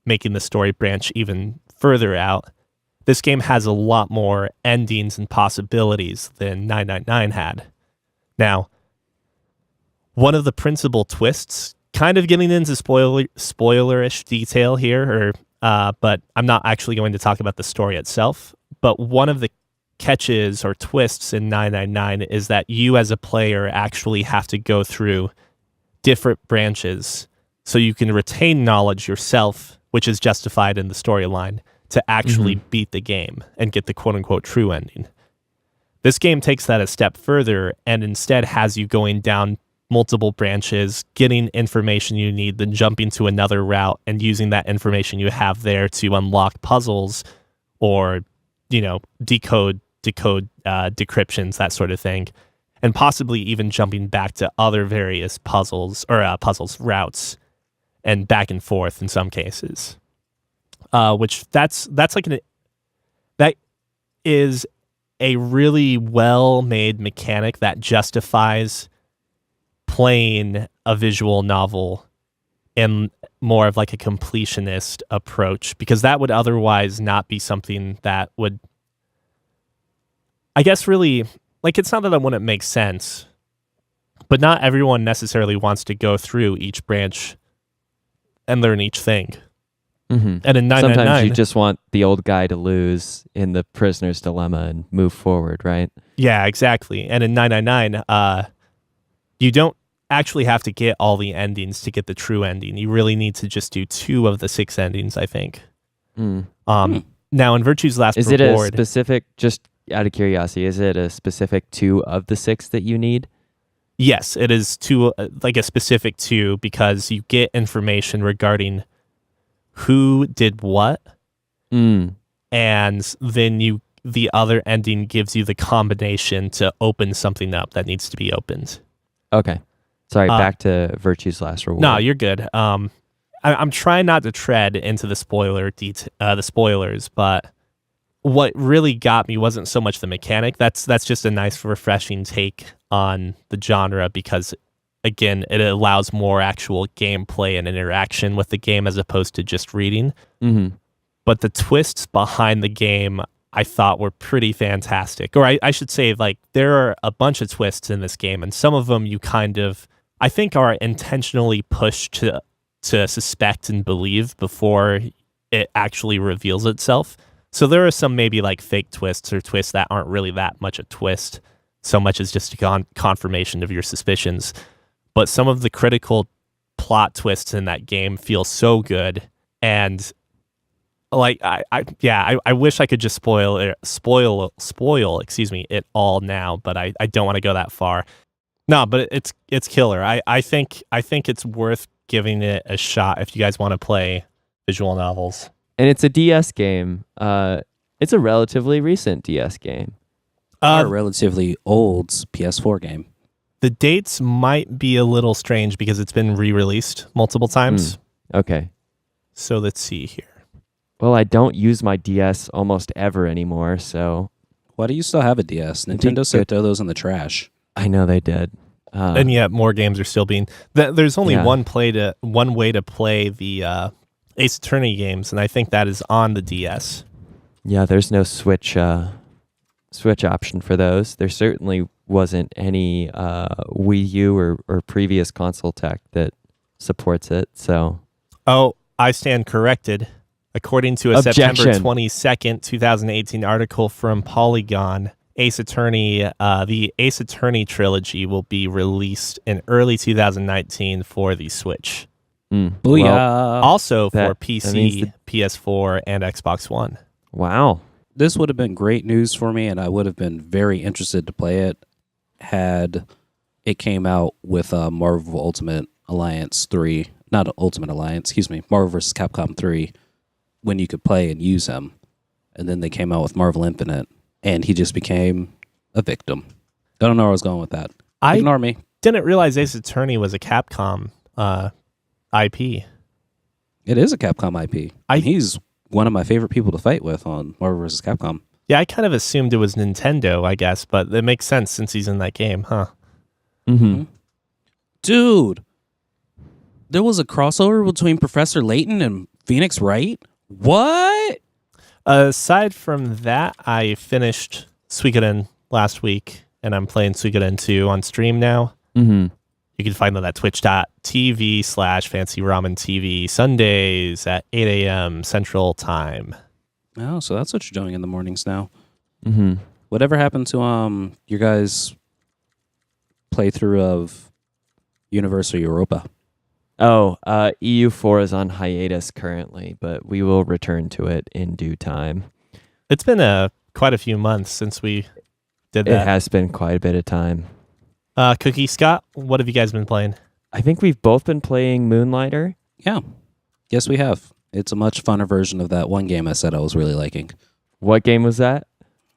making the story branch even further out. This game has a lot more endings and possibilities than 999 had. Now, one of the principal twists, kind of getting into spoilerish detail here, but I'm not actually going to talk about the story itself, but one of the catches or twists in 999 is that you as a player actually have to go through different branches so you can retain knowledge yourself, which is justified in the storyline, to actually beat the game and get the quote-unquote true ending. This game takes that a step further and instead has you going down multiple branches, getting information you need, then jumping to another route and using that information you have there to unlock puzzles or, decode decryptions, that sort of thing. And possibly even jumping back to other various routes, and back and forth in some cases. Which that is a really well-made mechanic that justifies playing a visual novel in more of like a completionist approach, because that would otherwise not be something that would, I guess, really, like, it's not that it wouldn't make sense, but not everyone necessarily wants to go through each branch and learn each thing. And in 999, sometimes you just want the old guy to lose in the prisoner's dilemma and move forward, right? Yeah, exactly. And in 999, you don't actually have to get all the endings to get the true ending. You really need to just do 2 of the 6 endings, I think. Now, in Virtue's Last Is Reward, it a specific, just out of curiosity, is it a specific 2 of the 6 that you need? Yes, it is 2, like a specific 2, because you get information regarding who did what, and then the other ending gives you the combination to open something up that needs to be opened. Okay. Sorry, back to Virtue's Last Reward. No, you're good. I'm trying not to tread into the spoilers, but what really got me wasn't so much the mechanic. That's just a nice, refreshing take on the genre, because again, it allows more actual gameplay and interaction with the game as opposed to just reading. But the twists behind the game, I thought, were pretty fantastic. Or I should say, like, there are a bunch of twists in this game, and some of them you kind of, I think, are intentionally pushed to suspect and believe before it actually reveals itself. So there are some maybe like fake twists or twists that aren't really that much a twist, so much as just a confirmation of your suspicions. But some of the critical plot twists in that game feel so good, and like I wish I could just spoil it all now, but I don't want to go that far. No, but it's killer. I think it's worth giving it a shot if you guys want to play visual novels. And it's a DS game. It's a relatively recent DS game. A relatively old PS4 game. The dates might be a little strange because it's been re-released multiple times. Okay. So let's see here. Well, I don't use my DS almost ever anymore, so... Why do you still have a DS? Nintendo said throw those in the trash. I know they did. And yet more games are still being... There's only one way to play the Ace Attorney games, and I think that is on the DS. Yeah, there's no Switch option for those. There certainly wasn't any Wii U or previous console tech that supports it. So, Oh, I stand corrected. According to a Objection. September 22nd, 2018 article from Polygon, Ace Attorney, the Ace Attorney trilogy will be released in early 2019 for the Switch. Booyah. Well, Also for that PC, means PS4, and Xbox One. wow. This would have been great news for me, and I would have been very interested to play it had it came out with Marvel Ultimate Alliance 3. Not Ultimate Alliance, excuse me. Marvel vs. Capcom 3, when you could play and use him. And then they came out with Marvel Infinite, and he just became a victim. I don't know where I was going with that. Ignore me. Didn't realize Ace Attorney was a Capcom IP. It is a Capcom IP. And he's one of my favorite people to fight with on Marvel vs. Capcom. Yeah, I kind of assumed it was Nintendo, I guess, but it makes sense since he's in that game, huh? Mm-hmm. Dude, there was a crossover between Professor Layton and Phoenix Wright? What? Aside from that, I finished Suikoden last week, and I'm playing Suikoden 2 on stream now. Mm-hmm. You can find them at twitch.tv/FancyRamenTV Sundays at 8 a.m. Central Time. Oh, so that's what you're doing in the mornings now. Mm-hmm. Whatever happened to your guys' playthrough of Universe or Europa? Oh, EU4 is on hiatus currently, but we will return to it in due time. It's been quite a few months since we did It that. has been quite a bit of time. Cookie Scott, what have you guys been playing? I think we've both been playing Moonlighter. Yeah. Yes, we have. It's a much funner version of that one game I said I was really liking. What game was that?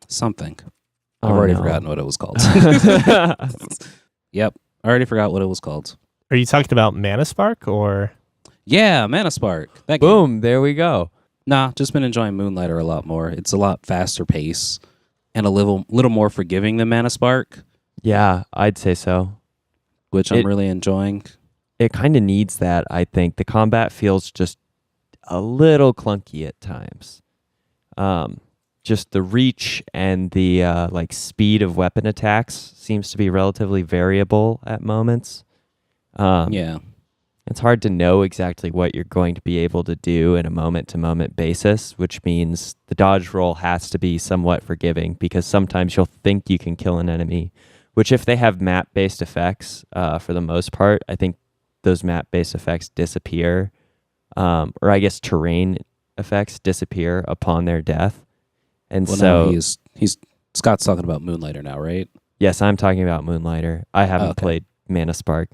Something. Oh, I've already no. forgotten what it was called. Yep. I already forgot what it was called. Are you talking about Mana Spark or? Yeah, Mana Spark. That game. Boom, there we go. Nah, just been enjoying Moonlighter a lot more. It's a lot faster pace and a little more forgiving than Mana Spark, Yeah, I'd say so. which I'm really enjoying. It kind of needs that, I think. The combat feels just a little clunky at times. Just the reach and the speed of weapon attacks seems to be relatively variable at moments. Yeah. It's hard to know exactly what you're going to be able to do in a moment-to-moment basis, which means the dodge roll has to be somewhat forgiving because sometimes you'll think you can kill an enemy, which if they have map-based effects, for the most part, I think those map-based effects disappear, or I guess terrain effects disappear upon their death. And Well, so now he's Scott's talking about Moonlighter now, right? yes, I'm talking about Moonlighter. I haven't Okay. played Mana Spark.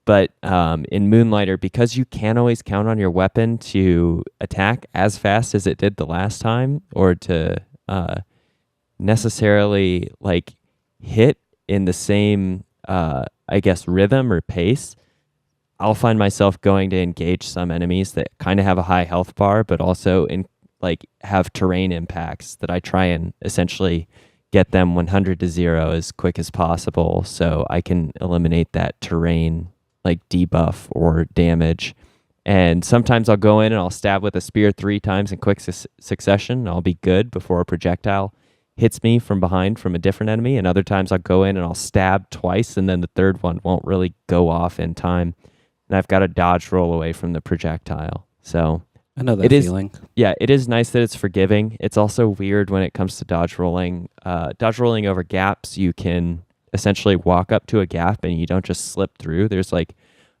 But in Moonlighter, because you can't always count on your weapon to attack as fast as it did the last time, or to necessarily hit in the same, rhythm or pace, I'll find myself going to engage some enemies that kind of have a high health bar, but also have terrain impacts that I try and essentially get them 100 to 0 as quick as possible, so I can eliminate that terrain debuff or damage. And sometimes I'll go in and I'll stab with a spear 3 times in quick succession, and I'll be good before a projectile hits me from behind from a different enemy. And other times I'll go in and I'll stab twice, and then the third one won't really go off in time, and I've got to dodge roll away from the projectile. So I know that feeling. yeah, it is nice that it's forgiving. It's also weird when it comes to dodge rolling. Dodge rolling over gaps, you can essentially walk up to a gap and you don't just slip through. There's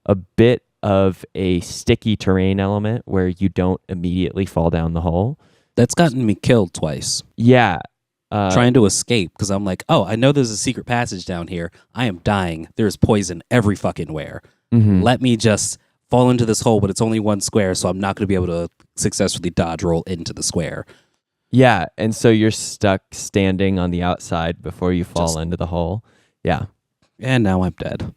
a bit of a sticky terrain element where you don't immediately fall down the hole. That's gotten me killed twice. Yeah. Trying to escape because I'm like, oh, I know there's a secret passage down here. I am dying. There's poison every fucking where. Mhm. Let me just fall into this hole, but it's only one square, so I'm not going to be able to successfully dodge roll into the square. Yeah, and so you're stuck standing on the outside before you fall Just- into the hole. Yeah. And now I'm dead.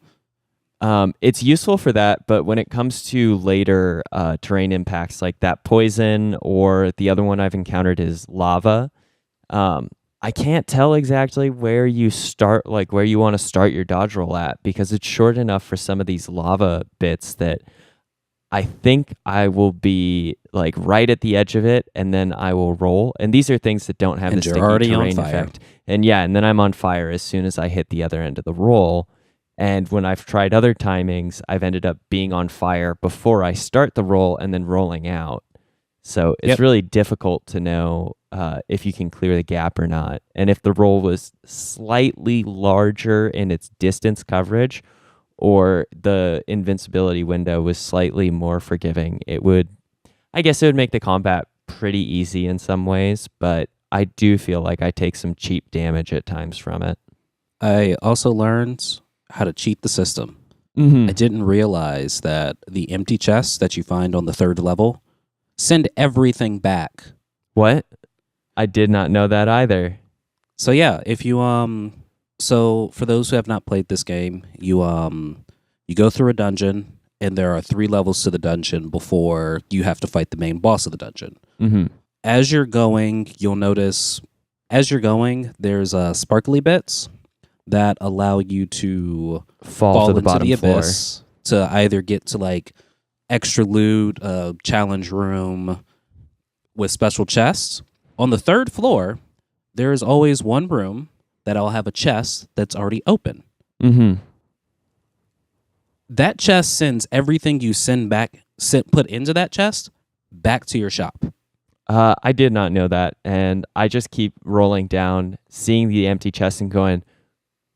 It's useful for that, but when it comes to later terrain impacts like that poison, or the other one I've encountered is lava, I can't tell exactly where you start, where you want to start your dodge roll at, because it's short enough for some of these lava bits that I think I will be like right at the edge of it, and then I will roll. And these are things that don't have And the you're sticky already on terrain fire. effect. And then I'm on fire as soon as I hit the other end of the roll. And when I've tried other timings, I've ended up being on fire before I start the roll and then rolling out. So it's Yep. really difficult to know if you can clear the gap or not. And if the roll was slightly larger in its distance coverage, or the invincibility window was slightly more forgiving, I guess it would make the combat pretty easy in some ways, but I do feel like I take some cheap damage at times from it. I also learned how to cheat the system. Mm-hmm. I didn't realize that the empty chests that you find on the 3rd level send everything back. What? I did not know that either. So yeah, if you so for those who have not played this game, you go through a dungeon, and there are 3 levels to the dungeon before you have to fight the main boss of the dungeon. Mm-hmm. As you're going, you'll notice there's sparkly bits that allow you to Fall to the into bottom the floor. abyss to either get to like extra loot, challenge room with special chests. On the 3rd floor, there is always one room that'll have a chest that's already open. Mm-hmm. That chest sends everything you put into that chest back to your shop. I did not know that, and I just keep rolling down, seeing the empty chest and going,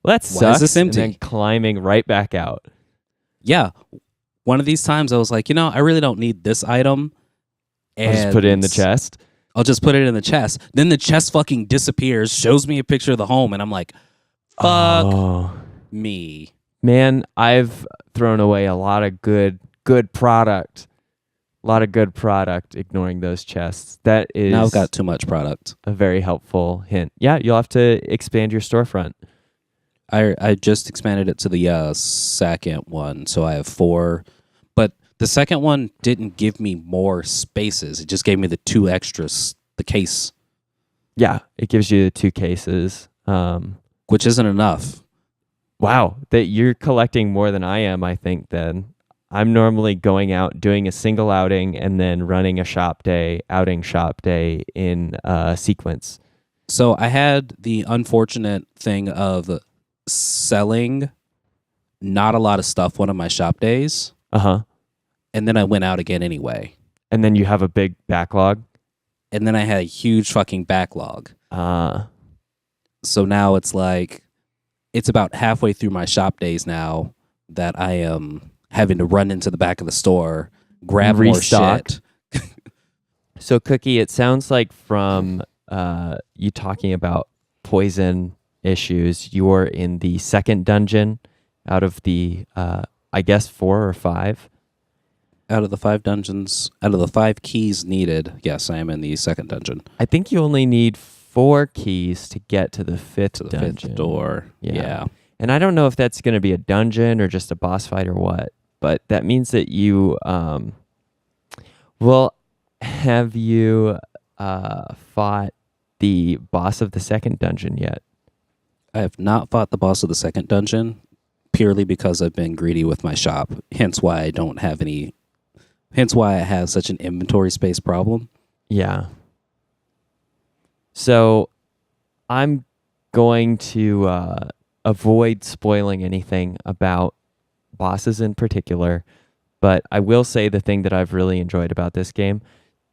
well, that sucks, Why is this empty? and then climbing right back out. Yeah. One of these times I was like, I really don't need this item. I'll just put it in the chest. I'll just put it in the chest. Then the chest fucking disappears, shows me a picture of the home, and I'm like, fuck me. Man, I've thrown away a lot of good product. A lot of good product ignoring those chests. That is Now I've got too much product. a very helpful hint. Yeah, you'll have to expand your storefront. I just expanded it to the second one, so I have 4. But the second one didn't give me more spaces. It just gave me the 2 extras, the case. Yeah, it gives you the 2 cases. Which isn't enough. Wow, that you're collecting more than I am, I think, then. I'm normally going out, doing a single outing, and then running a outing shop day in sequence. So I had the unfortunate thing of selling not a lot of stuff one of my shop days. Uh-huh. And then I went out again anyway. And then you have a big backlog? And then I had a huge fucking backlog. So now it's like, it's about halfway through my shop days now that I am having to run into the back of the store, grab Restock. more shit. So, Cookie, it sounds like from you talking about poison issues, you're in the second dungeon out of the, I guess, 4 or 5. Out of the 5 keys needed, yes, I am in the second dungeon. I think you only need 4 keys to get to the 5th To the dungeon. 5th door. Yeah. And I don't know if that's going to be a dungeon or just a boss fight or what, but that means that you, have you fought the boss of the second dungeon yet? I have not fought the boss of the second dungeon purely because I've been greedy with my shop. Hence why I have such an inventory space problem. Yeah. So I'm going to avoid spoiling anything about bosses in particular, but I will say the thing that I've really enjoyed about this game,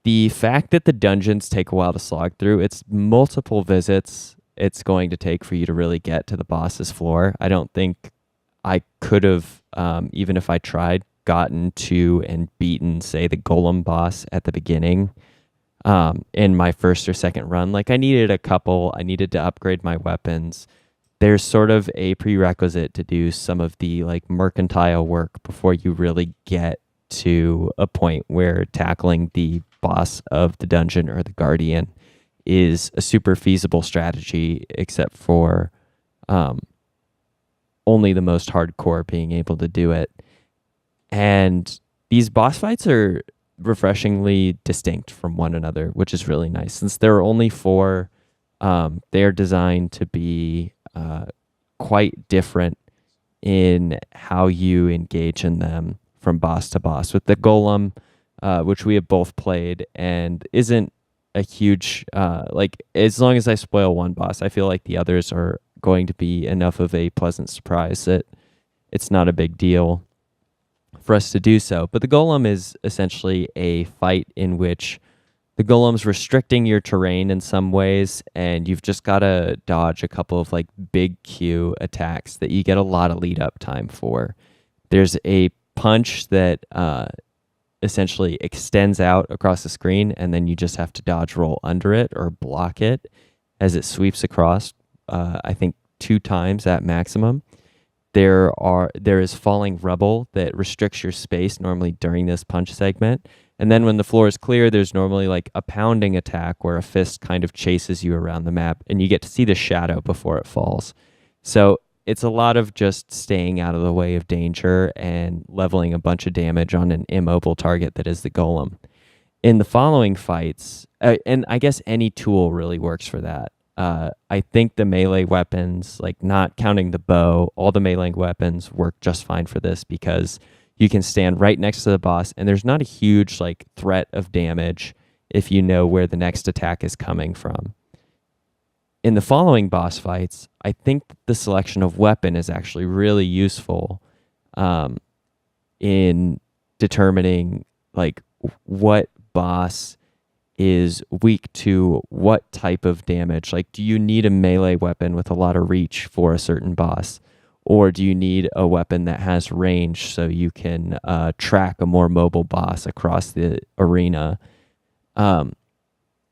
the fact that the dungeons take a while to slog through, it's multiple visits it's going to take for you to really get to the boss's floor. I don't think I could have, even if I tried, gotten to and beaten, say, the golem boss at the beginning in my first or second run. Like, I needed a couple. I needed to upgrade my weapons. There's sort of a prerequisite to do some of the like mercantile work before you really get to a point where tackling the boss of the dungeon or the guardian is a super feasible strategy, except for only the most hardcore being able to do it. And these boss fights are refreshingly distinct from one another, which is really nice. Since there are only 4, they are designed to be quite different in how you engage in them from boss to boss. With the golem, which we have both played, and isn't a huge like, as long as I spoil one boss, I feel like the others are going to be enough of a pleasant surprise that it's not a big deal for us to do so. But the golem is essentially a fight in which the golem's restricting your terrain in some ways, and you've just got to dodge a couple of like big Q attacks that you get a lot of lead up time for. There's a punch that essentially extends out across the screen, and then you just have to dodge roll under it or block it as it sweeps across, I think 2 times at maximum. There is falling rubble that restricts your space normally during this punch segment. And then when the floor is clear, there's normally like a pounding attack where a fist kind of chases you around the map, and you get to see the shadow before it falls. So it's a lot of just staying out of the way of danger and leveling a bunch of damage on an immobile target that is the golem. In the following fights, and I guess any tool really works for that. I think the melee weapons, like not counting the bow, all the melee weapons work just fine for this because you can stand right next to the boss and there's not a huge like threat of damage if you know where the next attack is coming from. In the following boss fights, I think the selection of weapon is actually really useful in determining like what boss is weak to what type of damage. Like, do you need a melee weapon with a lot of reach for a certain boss? Or do you need a weapon that has range so you can track a more mobile boss across the arena?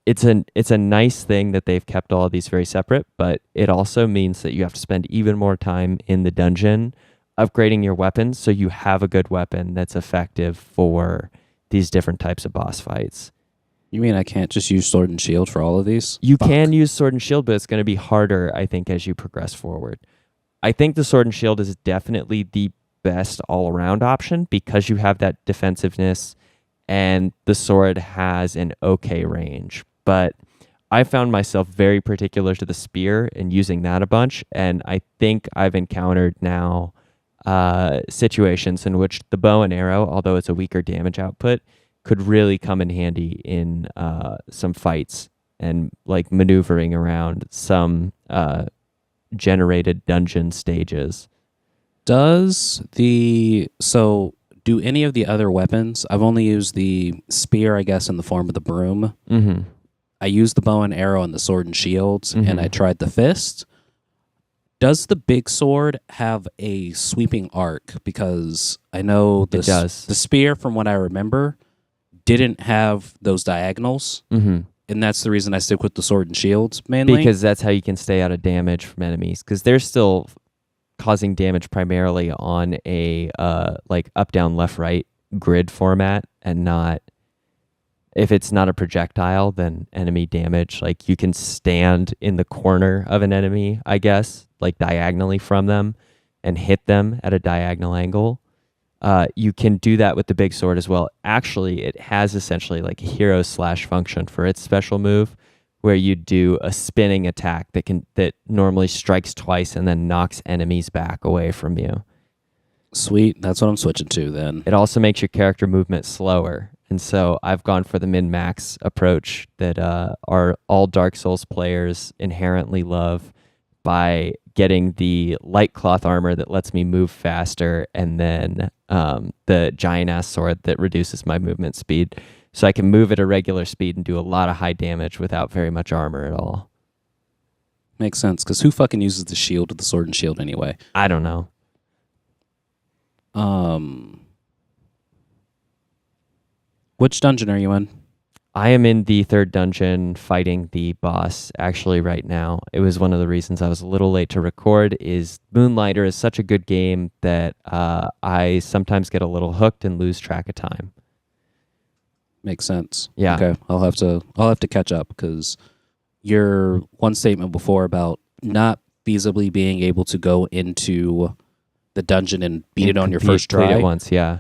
It's a nice thing that they've kept all of these very separate, but it also means that you have to spend even more time in the dungeon upgrading your weapons so you have a good weapon that's effective for these different types of boss fights. You mean I can't just use sword and shield for all of these? You can use sword and shield, but it's going to be harder, I think, as you progress forward. I think the sword and shield is definitely the best all-around option because you have that defensiveness and the sword has an okay range. But I found myself very particular to the spear and using that a bunch, and I think I've encountered now situations in which the bow and arrow, although it's a weaker damage output, could really come in handy in some fights and like maneuvering around some generated dungeon stages. Do any of the other weapons, I've only used the spear, I guess, in the form of the broom. Mm-hmm. I used the bow and arrow and the sword and shields, and I tried the fist. Does the big sword have a sweeping arc? Because I know it does. The spear, from what I remember, didn't have those diagonals. Mm-hmm. And that's the reason I stick with the sword and shields mainly. Because that's how you can stay out of damage from enemies. Because they're still causing damage primarily on a like up, down, left, right grid format, and not, if it's not a projectile, then enemy damage. Like you can stand in the corner of an enemy, I guess, like diagonally from them and hit them at a diagonal angle. You can do that with the big sword as well. Actually, it has essentially like a hero slash function for its special move, where you do a spinning attack that normally strikes twice and then knocks enemies back away from you. Sweet, that's what I'm switching to then. It also makes your character movement slower, and so I've gone for the min-max approach that our all Dark Souls players inherently love, by getting the light cloth armor that lets me move faster, and then the giant ass sword that reduces my movement speed, so I can move at a regular speed and do a lot of high damage without very much armor at all. Makes sense, because who fucking uses the shield with the sword and shield anyway? I don't know. Which dungeon are you in? I am in the 3rd dungeon fighting the boss actually right now. It was one of the reasons I was a little late to record. Is Moonlighter is such a good game that I sometimes get a little hooked and lose track of time. Makes sense. Yeah. Okay. I'll have to catch up, because your one statement before about not feasibly being able to go into the dungeon and beat it on your first try at once, yeah,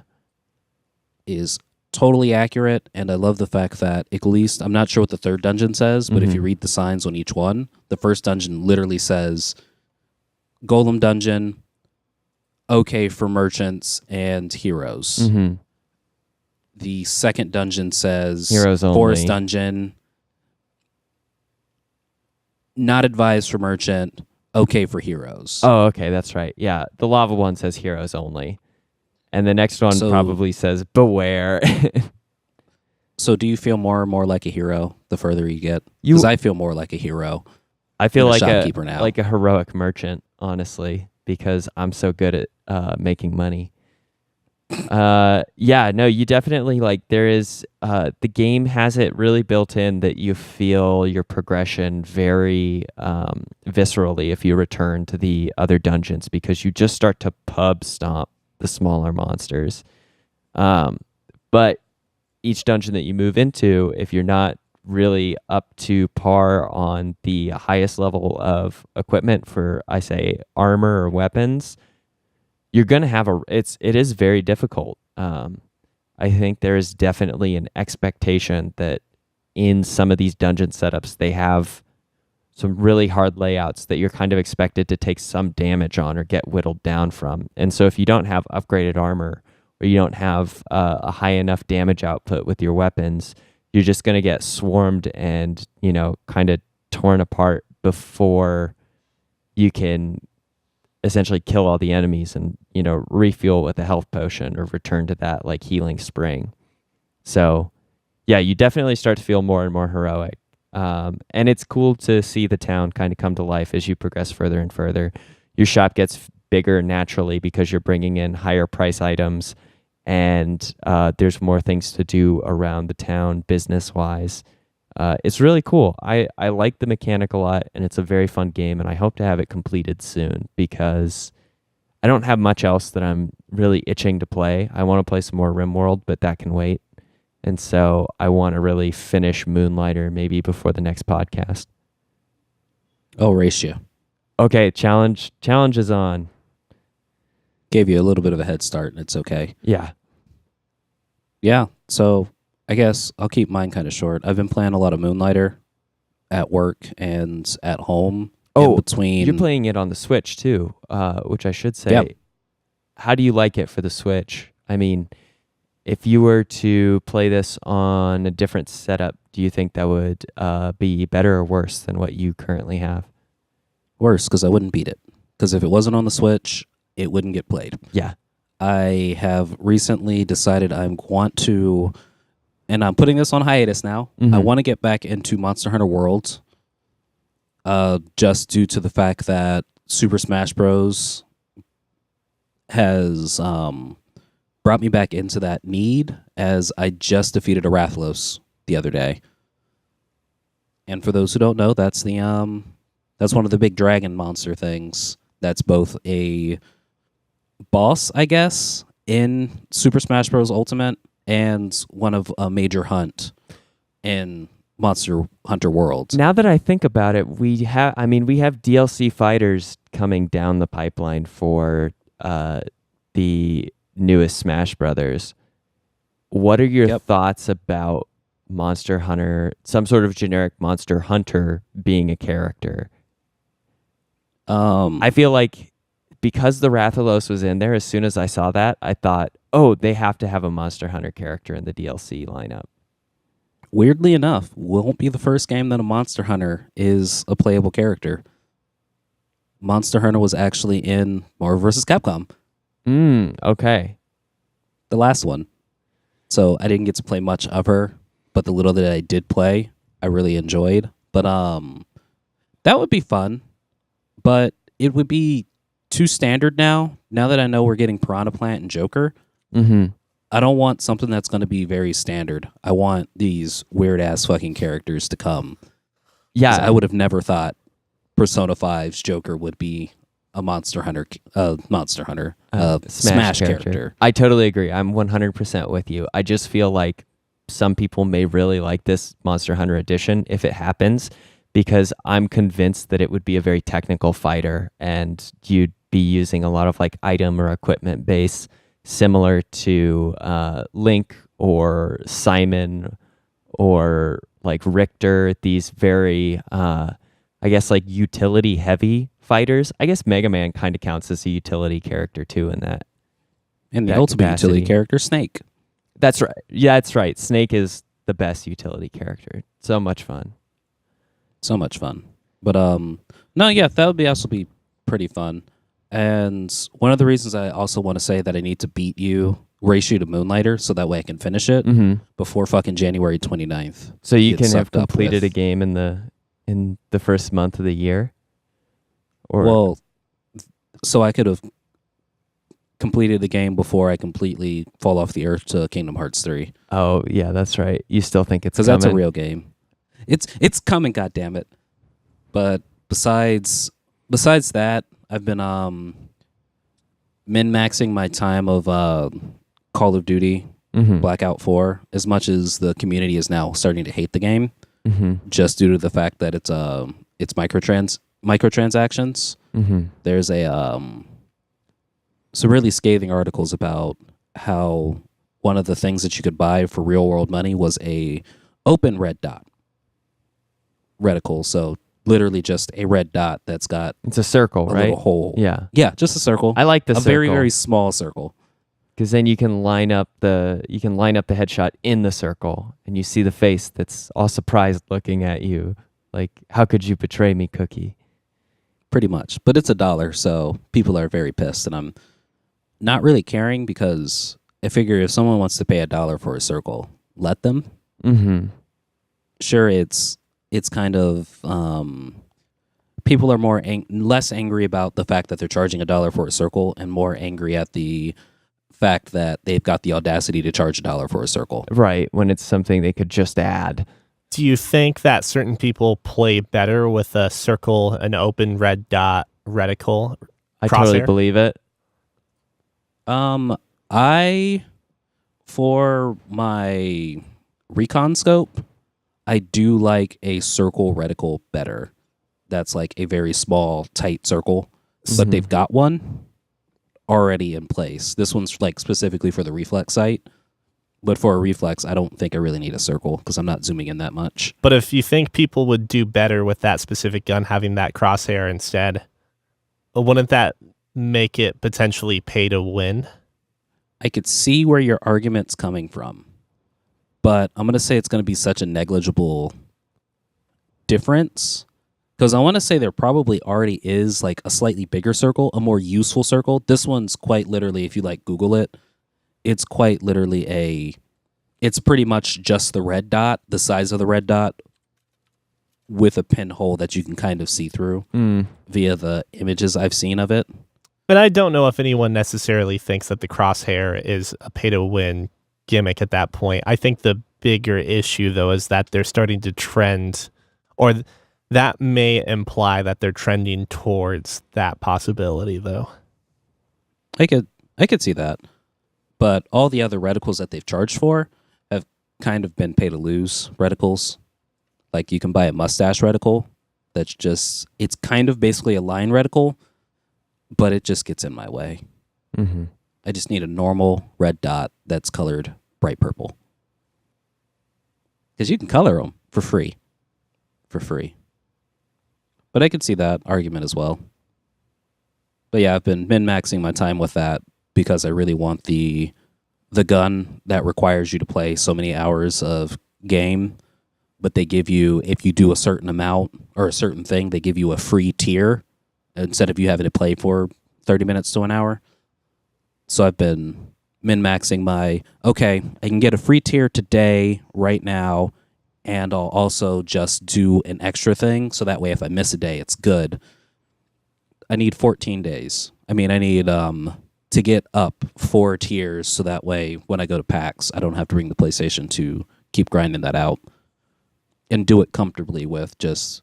is totally accurate. And I love the fact that, at least, I'm not sure what the 3rd dungeon says, but if you read the signs on each one, the 1st dungeon literally says Golem Dungeon, okay for merchants and heroes. Mm-hmm. The second dungeon says Heroes only. Forest Dungeon, not advised for merchant, okay for heroes. Oh, okay, that's right. Yeah, the lava one says heroes only. And the next one probably says beware. So do you feel more and more like a hero the further you get? Because I feel more like a hero. I feel like shopkeeper now. Like a heroic merchant, honestly, because I'm so good at making money. Yeah, no, you definitely there is the game has it really built in that you feel your progression very viscerally if you return to the other dungeons, because you just start to pub stomp the smaller monsters. But each dungeon that you move into, if you're not really up to par on the highest level of equipment for, I say, armor or weapons, you're going to have it is very difficult. I think there is definitely an expectation that in some of these dungeon setups, they have some really hard layouts that you're kind of expected to take some damage on or get whittled down from. And so if you don't have upgraded armor, or you don't have a high enough damage output with your weapons, you're just going to get swarmed and, kind of torn apart before you can essentially kill all the enemies and, refuel with a health potion or return to that healing spring. So yeah, you definitely start to feel more and more heroic. And it's cool to see the town kind of come to life as you progress further and further. Your shop gets bigger naturally because you're bringing in higher price items, and there's more things to do around the town business-wise. It's really cool. I like the mechanic a lot, and it's a very fun game, and I hope to have it completed soon because I don't have much else that I'm really itching to play. I want to play some more RimWorld, but that can wait. And so I want to really finish Moonlighter maybe before the next podcast. I'll race you. Okay, challenge is on. Gave you a little bit of a head start, and it's okay. Yeah. Yeah, so I guess I'll keep mine kind of short. I've been playing a lot of Moonlighter at work and at home. Oh, between... you're playing it on the Switch too, which I should say. Yep. How do you like it for the Switch? I mean, if you were to play this on a different setup, do you think that would be better or worse than what you currently have? Worse, because I wouldn't beat it. Because if it wasn't on the Switch, it wouldn't get played. Yeah. I have recently decided I want to, and I'm putting this on hiatus now. Mm-hmm. I want to get back into Monster Hunter World, just due to the fact that Super Smash Bros. Has brought me back into that need, as I just defeated a Rathalos the other day. And for those who don't know, that's the that's one of the big dragon monster things. That's both a boss, I guess, in Super Smash Bros. Ultimate, and one of a major hunt in Monster Hunter World. Now that I think about it, we have DLC fighters coming down the pipeline for the newest Smash Brothers. What are your thoughts about Monster Hunter, some sort of generic Monster Hunter being a character? I feel like because the Rathalos was in there, as soon as I saw that, I thought, oh, they have to have a Monster Hunter character in the DLC lineup. Weirdly enough, won't be the first game that a Monster Hunter is a playable character. Monster Hunter was actually in Marvel vs. Capcom. Okay. The last one. So I didn't get to play much of her, but the little that I did play, I really enjoyed. But that would be fun. But it would be too standard now. Now that I know we're getting Piranha Plant and Joker, I don't want something that's going to be very standard. I want these weird-ass fucking characters to come. Yeah. I would have never thought Persona 5's Joker would be a Smash character. I totally agree. I'm 100% with you. I just feel like some people may really like this Monster Hunter edition if it happens, because I'm convinced that it would be a very technical fighter, and you'd be using a lot of item or equipment base similar to Link or Simon or Richter, these very I guess utility heavy fighters. I guess Mega Man kind of counts as a utility character too in that. And the that ultimate capacity. utility character, Snake. That's right. Yeah, that's right. Snake is the best utility character. So much fun. So much fun. But no, yeah, that would be also be pretty fun. And one of the reasons I also want to say that I need to beat you, race you to Moonlighter, so that way I can finish it before fucking January 29th. So you Get can have sucked up completed with- a game in the first month of the year. Or Well, so I could have completed the game before I completely fall off the earth to Kingdom Hearts 3. oh yeah, that's right. You still think it's Because coming? that's a real game. It's coming, goddammit. But besides that, I've been min-maxing my time of Call of Duty Blackout 4 as much as the community is now starting to hate the game just due to the fact that it's microtransactions. There's some really scathing articles about how one of the things that you could buy for real world money was a open red dot reticle. So literally just a red dot that's got It's a circle, a right? little hole. Yeah. Yeah, just a circle. I like the a circle. very, very small circle. Because then you can line up the headshot in the circle, and you see the face that's all surprised looking at you, like, how could you betray me, Cookie? Pretty much. But it's $1, so people are very pissed, and I'm not really caring because I figure if someone wants to pay $1 for a circle, let them. Sure, it's kind of people are less angry about the fact that they're charging $1 for a circle, and more angry at the fact that they've got the audacity to charge $1 for a circle. Right, when it's something they could just add. Do you think that certain people play better with a circle, an open red dot reticle? I totally crosshair? believe it. For my recon scope, I do like a circle reticle better. That's like a very small, tight circle, but they've got one already in place. This one's like specifically for the reflex sight, but for a reflex, I don't think I really need a circle because I'm not zooming in that much. But if you think people would do better with that specific gun having that crosshair instead, wouldn't that make it potentially pay to win? I could see where your argument's coming from, but I'm going to say it's going to be such a negligible difference because I want to say there probably already is like a slightly bigger circle, a more useful circle. This one's quite literally, if you like Google it, it's quite literally it's pretty much just the red dot, the size of the red dot with a pinhole that you can kind of see through via the images I've seen of it. But I don't know if anyone necessarily thinks that the crosshair is a pay-to-win gimmick at that point. I think the bigger issue, though, is that they're starting to trend, or that may imply that they're trending towards that possibility, though. I could see that. But all the other reticles that they've charged for have kind of been pay-to-lose reticles. Like you can buy a mustache reticle that's just, it's kind of basically a line reticle, but it just gets in my way. I just need a normal red dot that's colored bright purple. Because you can color them for free. But I could see that argument as well. But yeah, I've been min-maxing my time with that because I really want the gun that requires you to play so many hours of game. But they give you, if you do a certain amount or a certain thing, they give you a free tier instead of you having to play for 30 minutes to an hour. So I've been min-maxing my, okay, I can get a free tier today, right now, and I'll also just do an extra thing, so that way if I miss a day, it's good. I need 14 days. I need to get up 4 tiers, so that way when I go to PAX, I don't have to bring the PlayStation to keep grinding that out. And do it comfortably with just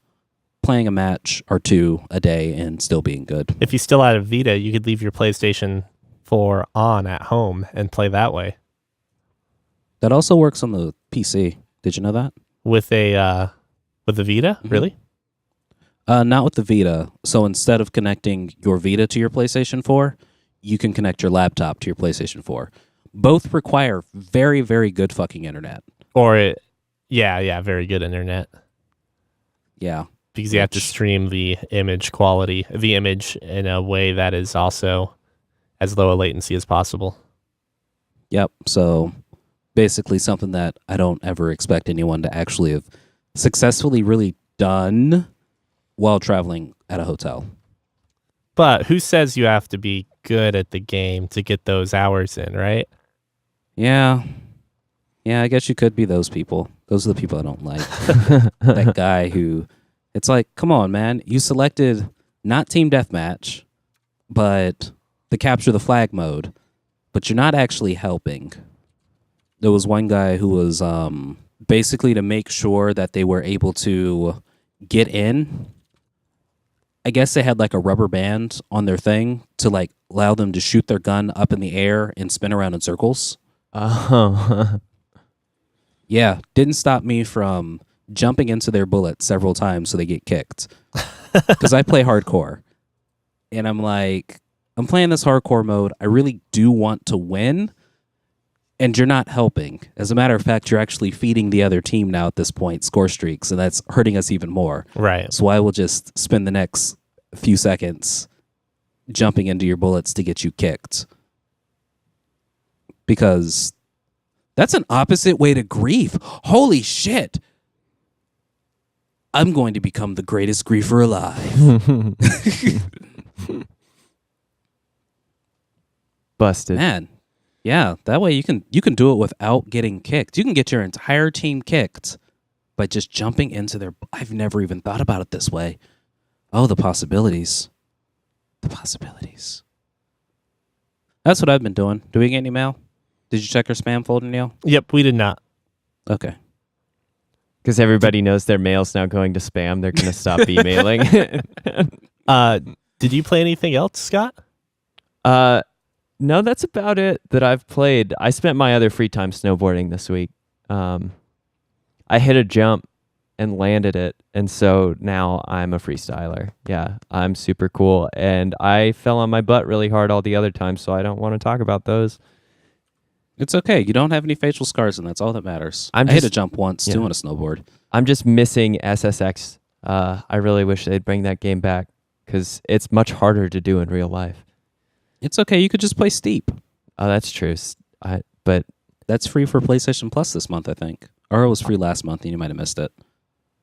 playing a match or 2 a day and still being good. If you still had a Vita, you could leave your PlayStation 4 on at home and play that way. That also works on the PC. Did you know that? With a Vita? Really? Not with the Vita. So instead of connecting your Vita to your PlayStation 4, you can connect your laptop to your PlayStation 4. Both require very, very good fucking internet. Or, very good internet. Yeah. because you have to stream the image in a way that is also as low a latency as possible. Yep. So basically something that I don't ever expect anyone to actually have successfully really done while traveling at a hotel. But who says you have to be good at the game to get those hours in, right? Yeah. Yeah, I guess you could be those people. Those are the people I don't like. That guy who, it's like, come on, man. You selected not team deathmatch, but the capture the flag mode, but you're not actually helping. There was one guy who was basically to make sure that they were able to get in. I guess they had like a rubber band on their thing to like allow them to shoot their gun up in the air and spin around in circles. Oh. Yeah, didn't stop me from jumping into their bullets several times so they get kicked. Because I play hardcore. And I'm like, I'm playing this hardcore mode. I really do want to win. And you're not helping. As a matter of fact, you're actually feeding the other team now at this point score streaks, and that's hurting us even more. Right. So I will just spend the next few seconds jumping into your bullets to get you kicked. Because that's an opposite way to grief. Holy shit. I'm going to become the greatest griefer alive. Busted. Man. Yeah, that way you can do it without getting kicked. You can get your entire team kicked by just jumping into their... I've never even thought about it this way. Oh, the possibilities. The possibilities. That's what I've been doing. Do we get any mail? Did you check your spam folder, Neil? Yep, we did not. Okay. Because everybody knows their mail's now going to spam. They're going to stop emailing. Did you play anything else, Scott? No, that's about it that I've played. I spent my other free time snowboarding this week. I hit a jump and landed it, and so now I'm a freestyler. Yeah, I'm super cool, and I fell on my butt really hard all the other times, so I don't want to talk about those. It's okay. You don't have any facial scars, and that's all that matters. I hit a jump once, too, on a snowboard. I'm just missing SSX. I really wish they'd bring that game back, because it's much harder to do in real life. It's okay. You could just play Steep. Oh, that's true. But that's free for PlayStation Plus this month, I think. Or it was free last month, and you might have missed it.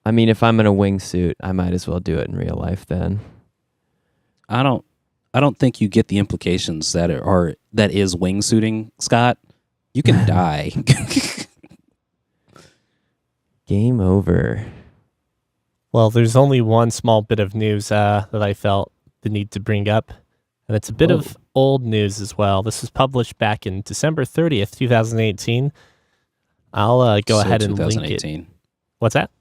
I mean, if I'm in a wingsuit, I might as well do it in real life then. I don't think you get the implications that is wingsuiting, Scott. You can die. Game over. Well, there's only one small bit of news that I felt the need to bring up. And it's a bit of old news as well. This was published back in December 30th, 2018. I'll go ahead and link it. What's that?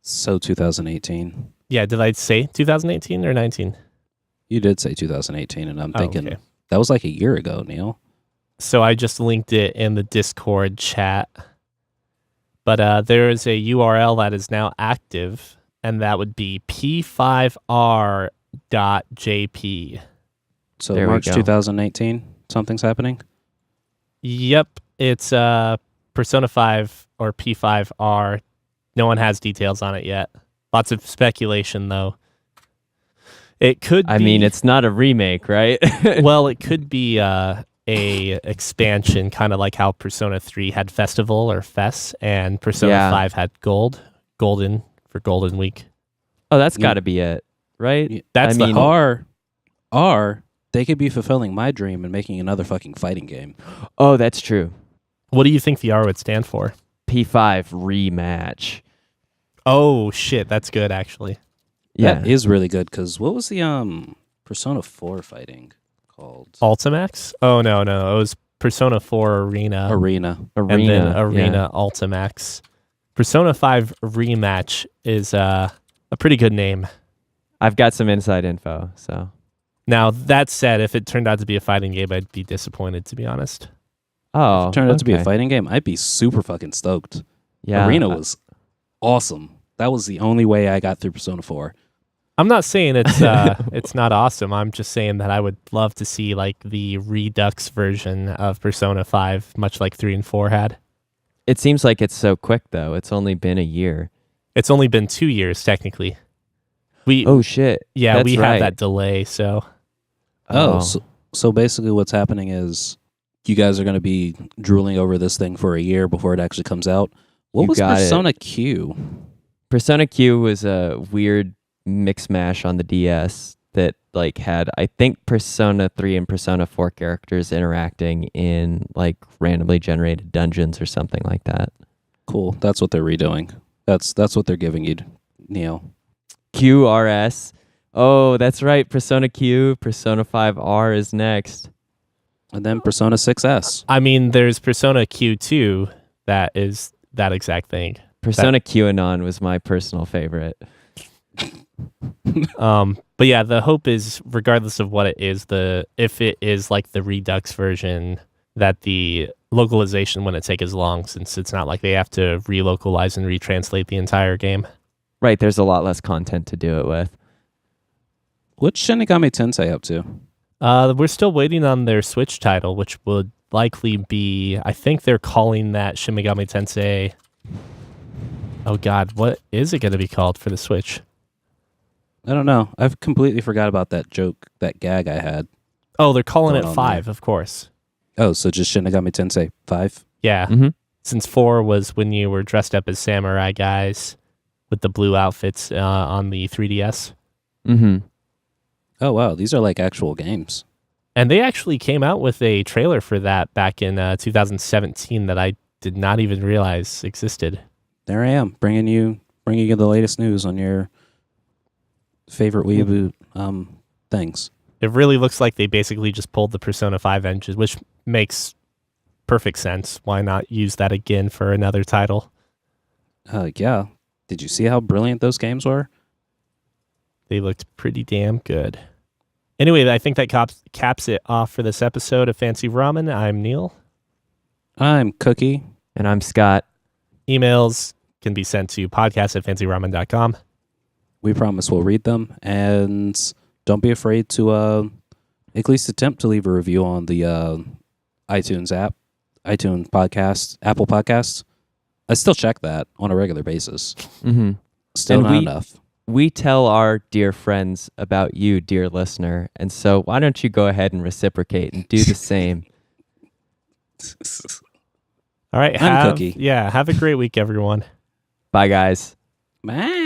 So 2018. Yeah, did I say 2018 or 19? You did say 2018, and I'm thinking that was like a year ago, Neil. So I just linked it in the Discord chat. But there is a URL that is now active, and that would be p5r.jp. So March 2018, something's happening? Yep, it's Persona 5 or P5R. No one has details on it yet. Lots of speculation, though. It could be... I mean, it's not a remake, right? Well, it could be a expansion, kind of like how Persona 3 had Festival or Fest, and Persona 5 had Golden for Golden Week. Oh, that's got to be it, right? That's or they could be fulfilling my dream and making another fucking fighting game. Oh, that's true. What do you think the R would stand for? P5 rematch. Oh, shit. That's good, actually. Yeah. That is really good, because what was the Persona 4 fighting called? Ultimax? Oh, no. It was Persona 4 Arena. Arena. And then Arena Ultimax. Persona 5 Rematch is a pretty good name. I've got some inside info, so... Now, that said, if it turned out to be a fighting game, I'd be disappointed, to be honest. Oh, if it turned out to be a fighting game, I'd be super fucking stoked. Yeah. Arena was awesome. That was the only way I got through Persona 4. I'm not saying it's it's not awesome. I'm just saying that I would love to see like the Redux version of Persona 5, much like 3 and 4 had. It seems like it's so quick, though. It's only been a year. It's only been 2 years, technically. We Oh shit. yeah, That's we right. have that delay, so So basically what's happening is you guys are going to be drooling over this thing for a year before it actually comes out. What You was got it. Persona Q? Persona Q was a weird mix mash on the DS that like had, I think, Persona 3 and Persona 4 characters interacting in like randomly generated dungeons or something like that. Cool. That's what they're redoing. That's what they're giving you, Neo. QRS. Oh, that's right. Persona Q, Persona 5R is next. And then Persona 6S. I mean, there's Persona Q2 that is that exact thing. Persona QAnon was my personal favorite. But yeah, the hope is, regardless of what it is, if it is like the Redux version, that the localization wouldn't take as long, since it's not like they have to relocalize and retranslate the entire game. Right, there's a lot less content to do it with. What's Shinigami Tensei up to? We're still waiting on their Switch title, which would likely be, I think they're calling that Shin Megami Tensei. Oh God, what is it going to be called for the Switch? I don't know. I've completely forgot about that joke, that gag I had. Oh, they're calling Going it on 5, of course. Oh, so just Shinigami Tensei 5? Yeah, Mm-hmm. since 4 was when you were dressed up as samurai guys with the blue outfits on the 3DS. Mm-hmm. Oh, wow. These are like actual games. And they actually came out with a trailer for that back in 2017 that I did not even realize existed. There I am, bringing you the latest news on your favorite weeaboo things. It really looks like they basically just pulled the Persona 5 engine, which makes perfect sense. Why not use that again for another title? Yeah. Did you see how brilliant those games were? They looked pretty damn good. Anyway, I think that caps it off for this episode of Fancy Ramen. I'm Neil. I'm Cookie. And I'm Scott. Emails can be sent to podcast@fancyramen.com. We promise we'll read them, and don't be afraid to at least attempt to leave a review on the iTunes app, iTunes podcast, Apple Podcasts. I still check that on a regular basis. Mm-hmm. Still And not enough. We tell our dear friends about you, dear listener, and so why don't you go ahead and reciprocate and do the same? All right. I'm Cookie. Yeah. Have a great week, everyone. Bye, guys. Bye.